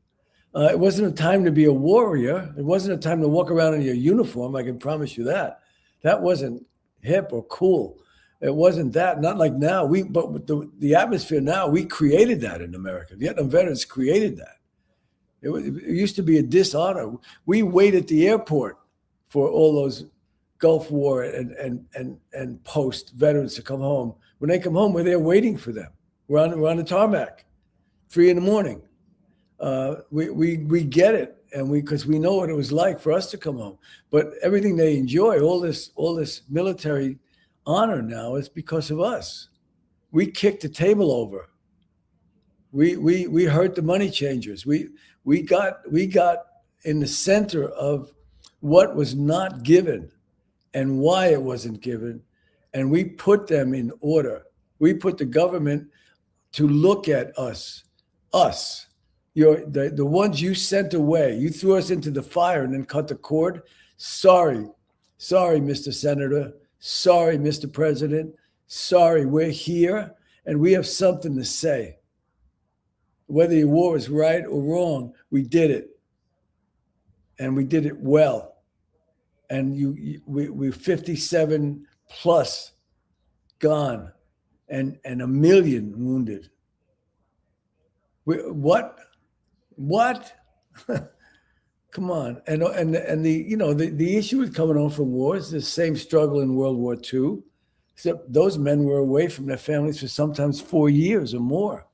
It wasn't a time to be a warrior. It wasn't a time to walk around in your uniform. I can promise you that. That wasn't hip or cool. It wasn't that. Not like now. But with the atmosphere now, we created that in America. Vietnam veterans created that. It used to be a dishonor. We wait at the airport for all those Gulf War and post veterans to come home. When they come home, we're there waiting for them. We're on the tarmac, 3 a.m. We get it, and because we know what it was like for us to come home. But everything they enjoy, all this military honor now, is because of us. we kicked the table over. We hurt the money changers. We got in the center of what was not given and why it wasn't given, and we put them in order. We put the government to look at us, the ones you sent away. You threw us into the fire and then cut the cord. Sorry, Mr. Senator. Sorry, Mr. President. Sorry, we're here and we have something to say. Whether your war was right or wrong, we did it. And we did it well. And we're 57 plus gone and 1 million wounded. What? Come on. And the issue with coming home from war is the same struggle in World War II, except those men were away from their families for sometimes 4 years or more.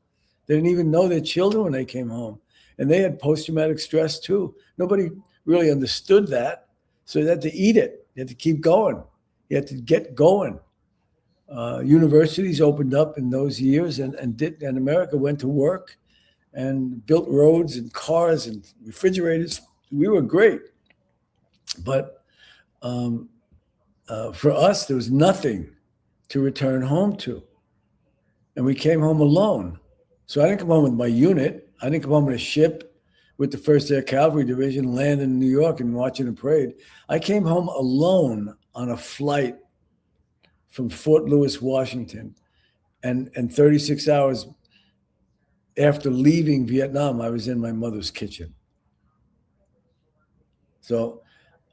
They didn't even know their children when they came home. And they had post-traumatic stress too. Nobody really understood that. So you had to eat it. You had to keep going. You had to get going. Universities opened up in those years, and America went to work and built roads and cars and refrigerators. We were great. But for us, there was nothing to return home to. And we came home alone. So I didn't come home with my unit. I didn't come home in a ship with the 1st Air Cavalry Division, land in New York and watching a parade. I came home alone on a flight from Fort Lewis, Washington. And 36 hours after leaving Vietnam, I was in my mother's kitchen. So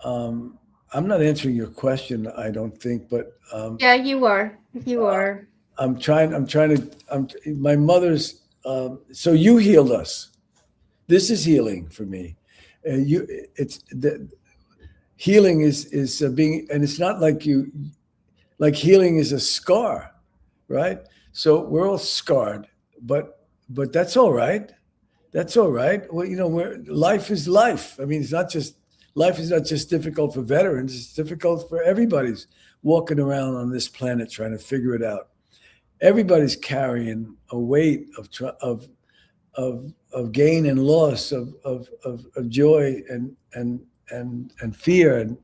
I'm not answering your question, I don't think, but yeah, you are. You are. My mother's. So you healed us. This is healing for me. Healing is being, and it's not like healing is a scar, right? So we're all scarred, but that's all right. That's all right. Well, life is life. I mean, life is not just difficult for veterans. It's difficult for everybody's walking around on this planet trying to figure it out. Everybody's carrying a weight of gain and loss, of joy and fear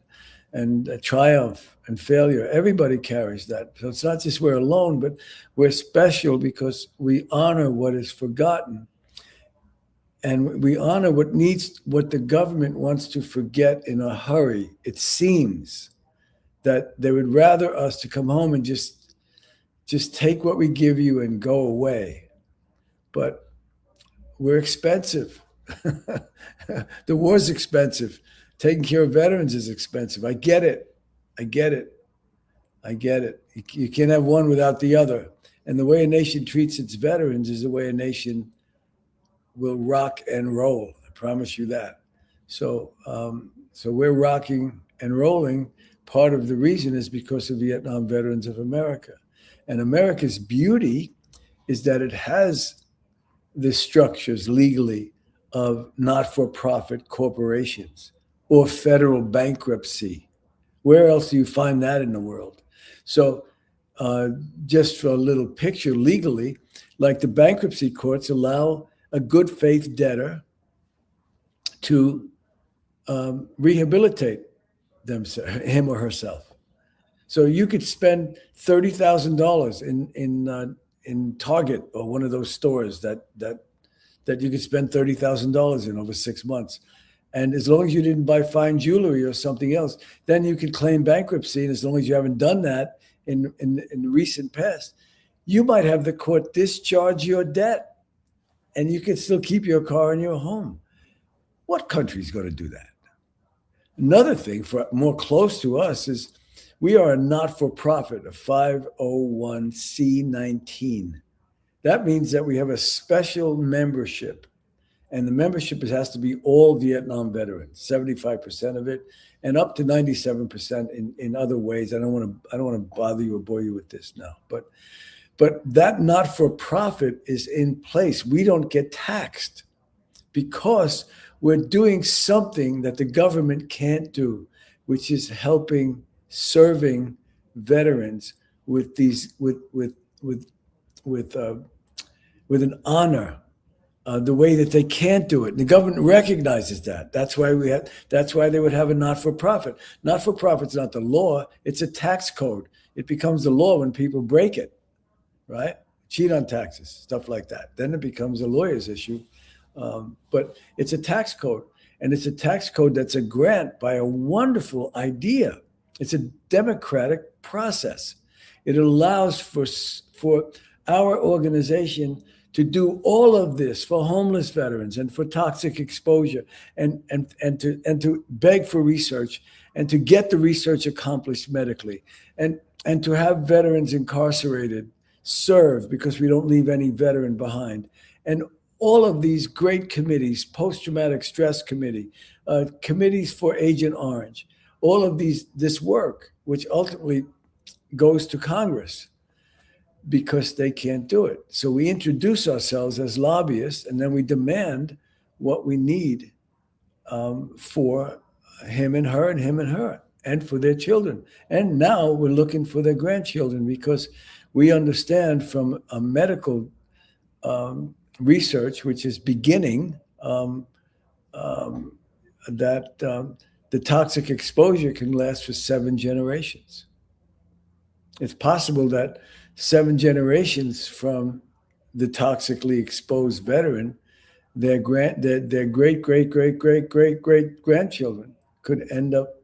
and triumph and failure. Everybody carries that. So it's not just we're alone, but we're special because we honor what is forgotten. And we honor what the government wants to forget in a hurry. It seems that they would rather us to come home and just take what we give you and go away. But we're expensive. The war's expensive. Taking care of veterans is expensive. I get it. You can't have one without the other. And the way a nation treats its veterans is the way a nation will rock and roll. I promise you that. So we're rocking and rolling. Part of the reason is because of Vietnam Veterans of America. And America's beauty is that it has the structures legally of not-for-profit corporations or federal bankruptcy. Where else do you find that in the world? So just for a little picture legally, like the bankruptcy courts allow a good faith debtor to rehabilitate him or herself. So you could spend $30,000 in Target or one of those stores that you could spend $30,000 in over 6 months. And as long as you didn't buy fine jewelry or something else, then you could claim bankruptcy. And as long as you haven't done that in the recent past, you might have the court discharge your debt and you can still keep your car in your home. What country is going to do that? Another thing for more close to us is we are a not-for-profit, a 501c19. That means that we have a special membership, and the membership has to be all Vietnam veterans, 75% of it, and up to 97% in other ways. I don't want to bother you or bore you with this now, but that not-for-profit is in place. We don't get taxed because we're doing something that the government can't do, which is serving veterans with with an honor, the way that they can't do it. And the government recognizes that. That's why they would have a not-for-profit. Not-for-profit's not the law. It's a tax code. It becomes the law when people break it, right? Cheat on taxes, stuff like that. Then it becomes a lawyer's issue. But it's a tax code. And it's a tax code that's a grant by a wonderful idea. It's a democratic process. It allows for our organization to do all of this for homeless veterans and for toxic exposure, and to beg for research and to get the research accomplished medically, and to have veterans incarcerated serve, because we don't leave any veteran behind. And all of these great committees, post-traumatic stress committee, committees for Agent Orange, all of this work, which ultimately goes to Congress, because they can't do it. So we introduce ourselves as lobbyists, and then we demand what we need for him and her, and for their children. And now we're looking for their grandchildren, because we understand from a medical research, which is beginning, that the toxic exposure can last for 7 generations. It's possible that 7 generations from the toxically exposed veteran, their great grandchildren could end up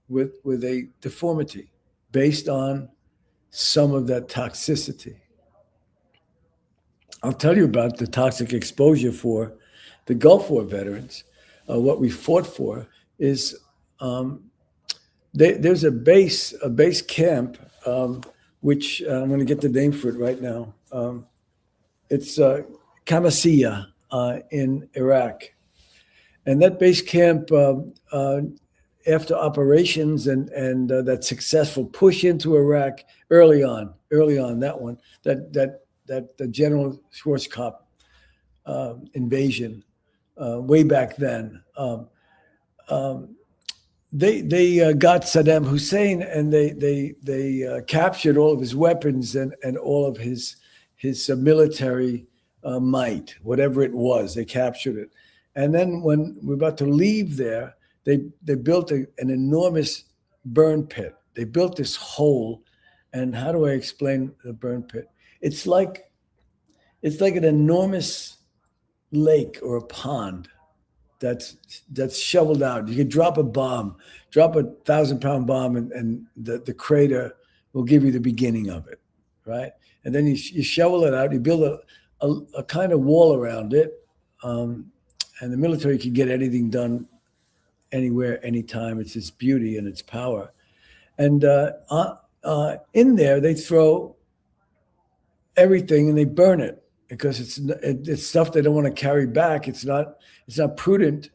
with a deformity based on some of that toxicity. I'll tell you about the toxic exposure for the Gulf War veterans. What we fought for is there's a base camp, which I'm going to get the name for it right now. It's Qamishiyya in Iraq. And that base camp, after operations and that successful push into Iraq early on, that the General Schwarzkopf invasion way back then, they got Saddam Hussein, and they captured all of his weapons and all of his military might, whatever it was. They captured it, and then when we're about to leave there, they built an enormous burn pit. They built this hole, and how do I explain the burn pit? It's like an enormous lake or a pond that's shoveled out. You can drop a 1,000-pound bomb, and the crater will give you the beginning of it, right? And then you shovel it out. You build a kind of wall around it, and the military can get anything done, anywhere, anytime. It's its beauty and its power. And in there, they throw everything and they burn it, because it's stuff they don't want to carry back. It's not prudent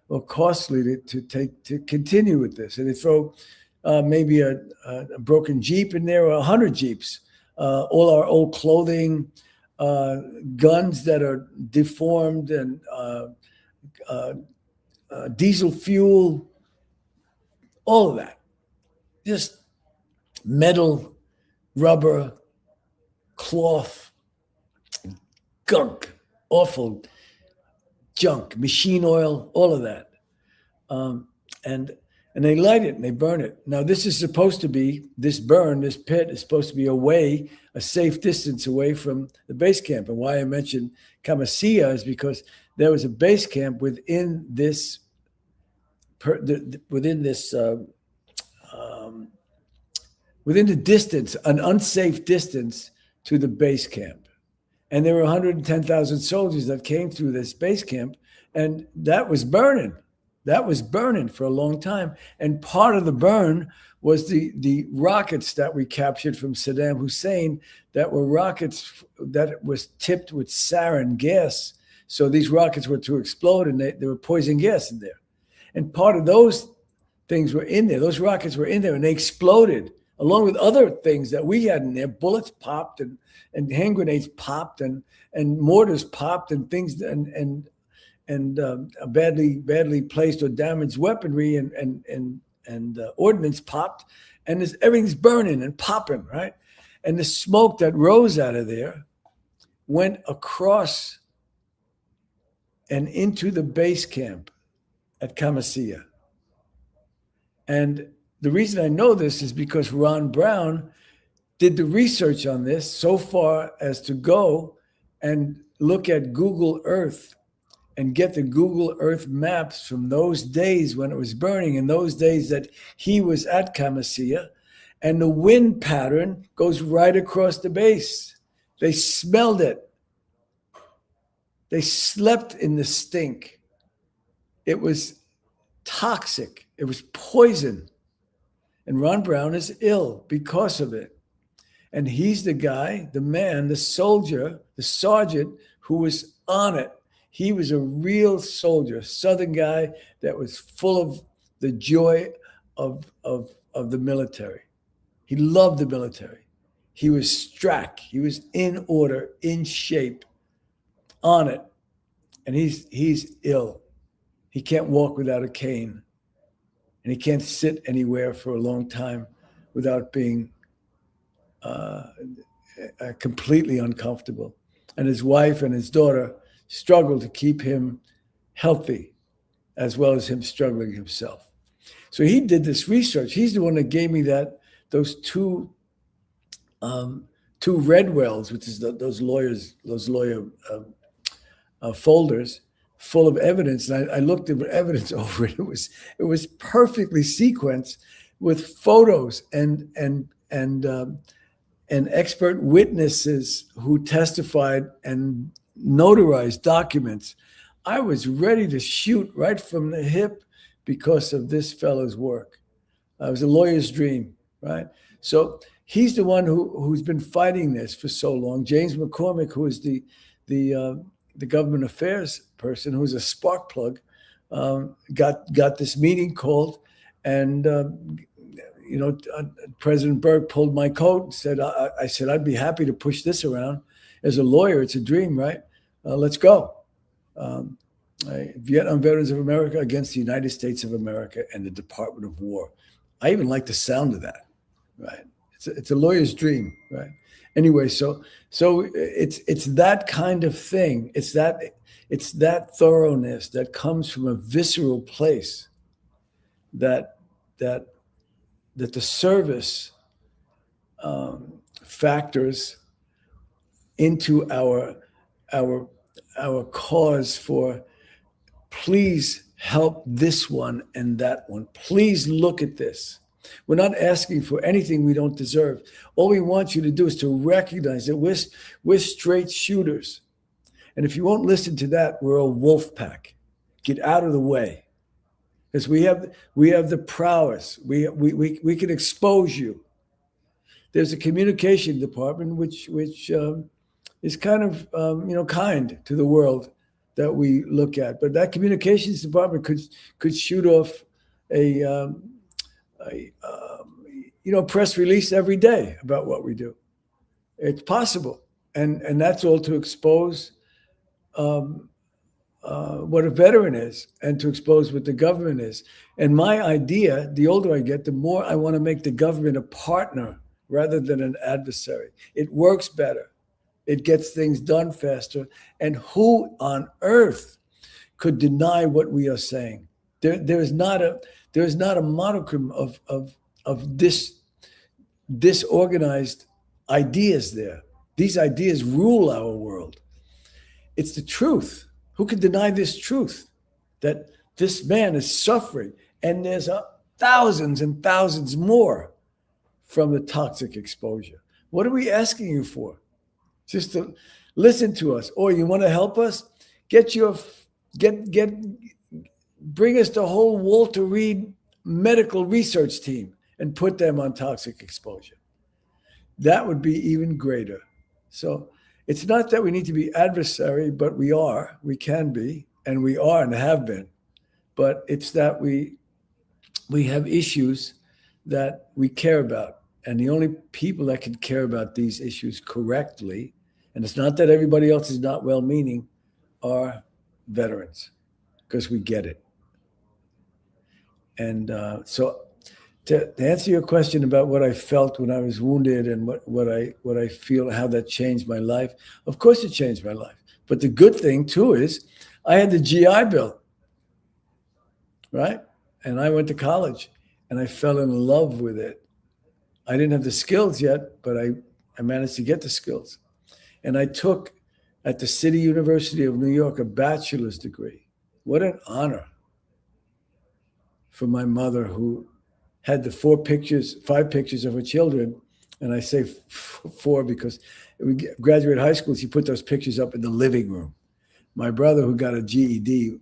or costly to continue with this. And they throw maybe a broken Jeep in there, or 100 Jeeps, all our old clothing, guns that are deformed, and diesel fuel, all of that. Just metal, rubber, cloth, gunk, awful junk, machine oil, all of that. And they light it and they burn it. Now, this pit is supposed to be a safe distance away from the base camp. And why I mentioned Qamishiyya is because there was a base camp within the distance, an unsafe distance to the base camp. And there were 110,000 soldiers that came through this base camp, and that was burning. That was burning for a long time. And part of the burn was the rockets that we captured from Saddam Hussein, that were rockets that was tipped with sarin gas. So these rockets were to explode, and there were poison gas in there. And part of those things were in there. Those rockets were in there, and they exploded along with other things that we had in there. Bullets popped, and hand grenades popped, and mortars popped, and things, and badly placed or damaged weaponry and ordnance popped, and everything's burning and popping, right? And the smoke that rose out of there went across and into the base camp at Camisea. And the reason I know this is because Ron Brown did the research on this so far as to go and look at Google Earth and get the Google Earth maps from those days when it was burning, and those days that he was at Camisea. And the wind pattern goes right across the base. They smelled it. They slept in the stink. It was toxic. It was poison. And Ron Brown is ill because of it. And he's the guy, the man, the soldier, the sergeant who was on it. He was a real soldier, a Southern guy that was full of the joy of the military. He loved the military. He was strack. He was in order, in shape, on it. And he's ill. He can't walk without a cane. And he can't sit anywhere for a long time without being completely uncomfortable. And his wife and his daughter struggle to keep him healthy, as well as him struggling himself. So he did this research. He's the one that gave me those two Redwells, which is those lawyer folders full of evidence. And I looked at the evidence over it. It was perfectly sequenced with photos and expert witnesses who testified and notarized documents. I was ready to shoot right from the hip because of this fellow's work. It was a lawyer's dream, right? So he's the one who's been fighting this for so long. James McCormick, who is the government affairs person, who's a spark plug, got this meeting called, and President Berg pulled my coat and said, I said, I'd be happy to push this around. As a lawyer, it's a dream, right? Let's go. Vietnam Veterans of America against the United States of America and the Department of War. I even like the sound of that, right? It's a lawyer's dream, right? Anyway, so it's that kind of thing. It's that thoroughness that comes from a visceral place that the service factors into our cause for, please help this one and that one. Please look at this. We're not asking for anything we don't deserve. All we want you to do is to recognize that we're straight shooters. And if you won't listen to that, we're a wolf pack. Get out of the way. Because we have the prowess. We can expose you. There's a communication department which is kind of kind to the world that we look at. But that communications department could shoot off a press release every day about what we do. It's possible, and that's all to expose what a veteran is and to expose what the government is. And my idea, the older I get, the more I want to make the government a partner rather than an adversary. It works better. It gets things done faster. And who on earth could deny what we are saying? There is not a modicum of disorganized ideas there. These ideas rule our world. It's the truth. Who can deny this truth? That this man is suffering, and there's thousands and thousands more from the toxic exposure. What are we asking you for? Just to listen to us. Or you want to help us? Bring us the whole Walter Reed medical research team and put them on toxic exposure. That would be even greater. So it's not that we need to be adversary, but we can be, and we are and have been. But it's that we have issues that we care about. And the only people that can care about these issues correctly, and it's not that everybody else is not well-meaning, are veterans, because we get it. And so To answer your question about what I felt when I was wounded and what I feel, how that changed my life, of course it changed my life. But the good thing too is I had the GI Bill, right? And I went to college and I fell in love with it. I didn't have the skills yet, but I managed to get the skills. And I took at the City University of New York a bachelor's degree. What an honor for my mother, who had the 5 pictures of her children. And I say 4 because we graduated high school, she put those pictures up in the living room. My brother, who got a GED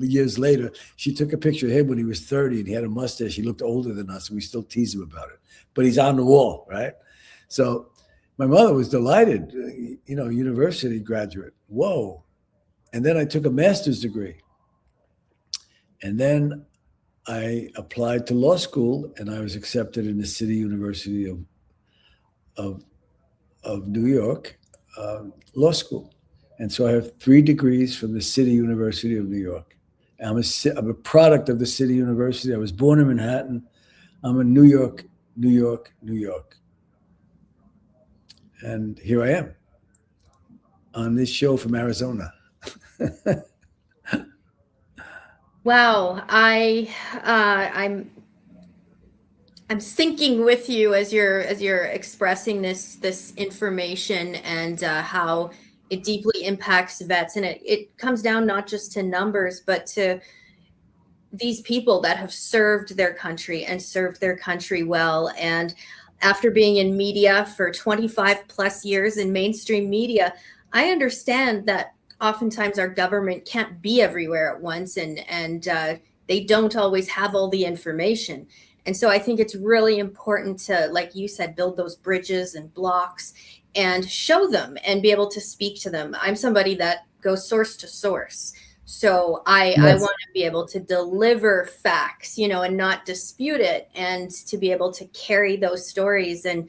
years later, she took a picture of him when he was 30 and he had a mustache. He looked older than us, and we still tease him about it. But he's on the wall, right? So my mother was delighted, university graduate. Whoa. And then I took a master's degree. And then I applied to law school, and I was accepted in the City University of New York law school. And so I have 3 degrees from the City University of New York. I'm a product of the City University. I was born in Manhattan. I'm a New York. And here I am on this show from Arizona. Wow, I'm syncing with you as you're expressing this information and how it deeply impacts vets, and it comes down not just to numbers, but to these people that have served their country and served their country well. And after being in media for 25 plus years in mainstream media, I understand that oftentimes our government can't be everywhere at once, and they don't always have all the information. And so I think it's really important to, like you said, build those bridges and blocks and show them and be able to speak to them. I'm somebody that goes source to source. So I want to be able to deliver facts, and not dispute it, and to be able to carry those stories and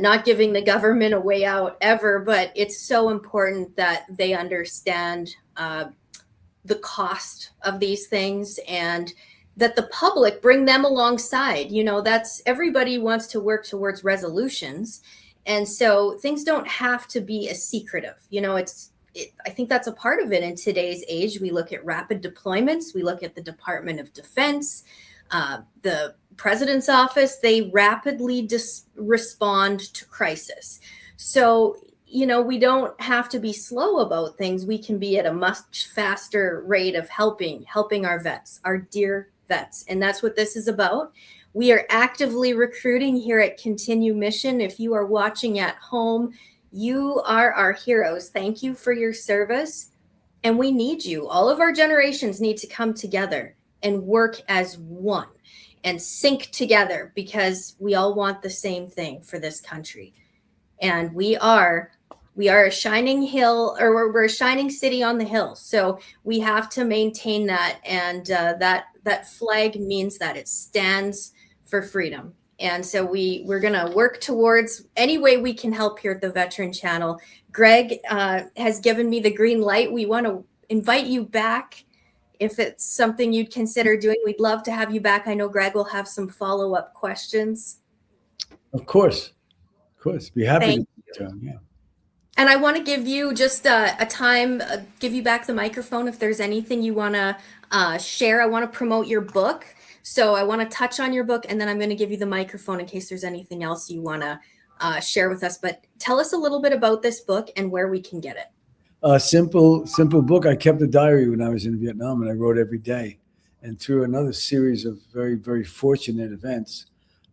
not giving the government a way out ever. But it's so important that they understand the cost of these things, and that the public bring them alongside. That's, everybody wants to work towards resolutions. And so things don't have to be as secretive. I think that's a part of it in today's age. We look at rapid deployments. We look at the Department of Defense, the President's office. They rapidly respond to crisis. So, we don't have to be slow about things. We can be at a much faster rate of helping our vets, our dear vets. And that's what this is about. We are actively recruiting here at Continue Mission. If you are watching at home, you are our heroes. Thank you for your service. And we need you. All of our generations need to come together and work as one and sync together, because we all want the same thing for this country. And we are a shining hill, or we're a shining city on the hill. So we have to maintain that. And that flag means that it stands for freedom. And so we're going to work towards any way we can help here at the Veteran Channel. Greg has given me the green light. We want to invite you back. If it's something you'd consider doing, we'd love to have you back. I know Greg will have some follow-up questions. Of course. Be happy to. Yeah. And I want to give you just a time, give you back the microphone if there's anything you want to share. I want to promote your book. So I want to touch on your book, and then I'm going to give you the microphone in case there's anything else you want to share with us. But tell us a little bit about this book and where we can get it. Simple book. I kept a diary when I was in Vietnam, and I wrote every day. And through another series of very, very fortunate events,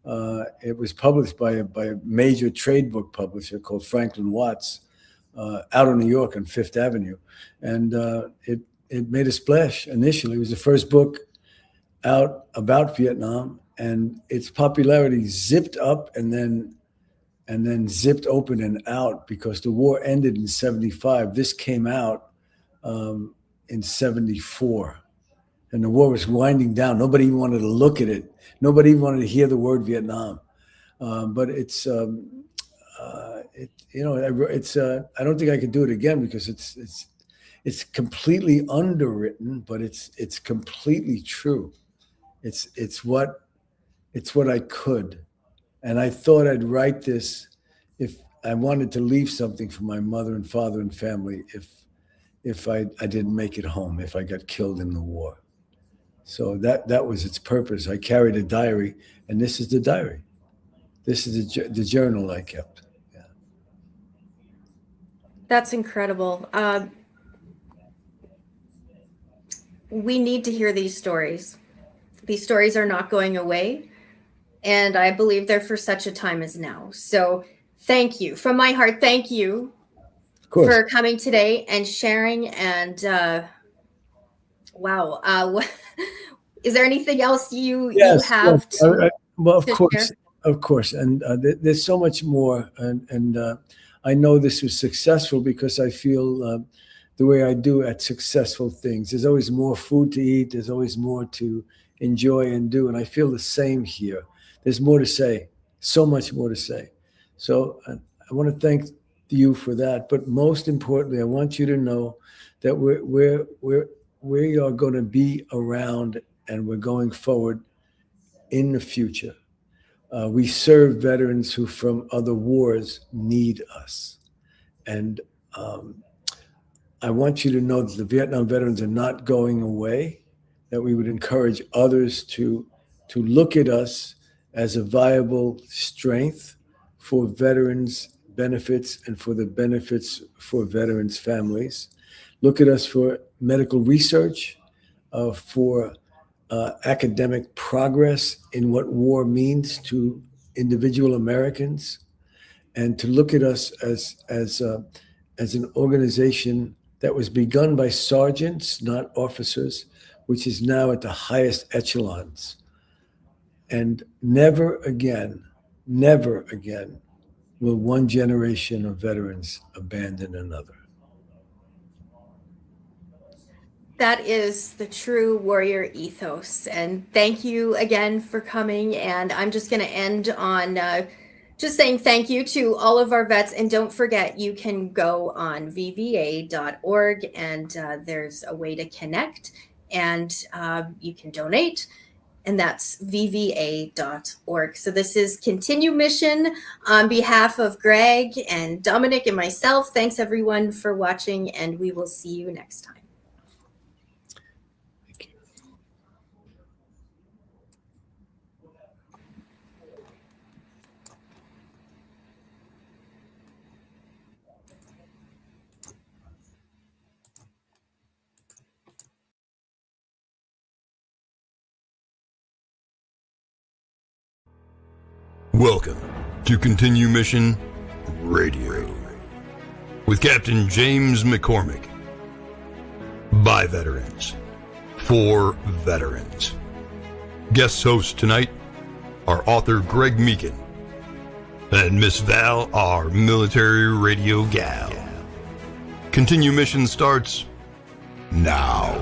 it was published by a major trade book publisher called Franklin Watts, out of New York on Fifth Avenue. And it made a splash initially. It was the first book out about Vietnam, and its popularity zipped up and then zipped open and out because the war ended in 75. This came out in 74, and the war was winding down. Nobody even wanted to look at it. Nobody even wanted to hear the word Vietnam. But it's I don't think I could do it again because it's completely underwritten, but it's completely true. It's what I could. And I thought I'd write this if I wanted to leave something for my mother and father and family if I didn't make it home, if I got killed in the war. So that was its purpose. I carried a diary, and this is the diary. This is the journal I kept. Yeah. That's incredible. We need to hear these stories. These stories are not going away, and I believe they're for such a time as now. So thank you. From my heart, thank you for coming today and sharing. And wow. Is there anything else you have to well, of course, share? of course. And there's so much more. And I know this was successful because I feel the way I do at successful things. There's always more food to eat. There's always more to enjoy and do. And I feel the same here. There's more to say, so much more to say. So I want to thank you for that. But most importantly, I want you to know that we are going to be around, and we're going forward in the future. We serve veterans who from other wars need us. And I want you to know that the Vietnam veterans are not going away, that we would encourage others to look at us as a viable strength for veterans' benefits and for the benefits for veterans' families. Look at us for medical research, for academic progress in what war means to individual Americans, and to look at us as an organization that was begun by sergeants, not officers, which is now at the highest echelons. And never again will one generation of veterans abandon another. That is the true warrior ethos. And thank you again for coming. And I'm just going to end on just saying thank you to all of our vets. And don't forget, you can go on vva.org, and there's a way to connect, and you can donate. And that's vva.org. So this is Continue Mission on behalf of Greg and Dominic and myself. Thanks everyone for watching, and we will see you next time. Welcome to Continue Mission Radio with Captain James McCormick. By veterans, for veterans. Guest hosts tonight are author Greg Meekin and Miss Val, our military radio gal. Continue Mission starts now.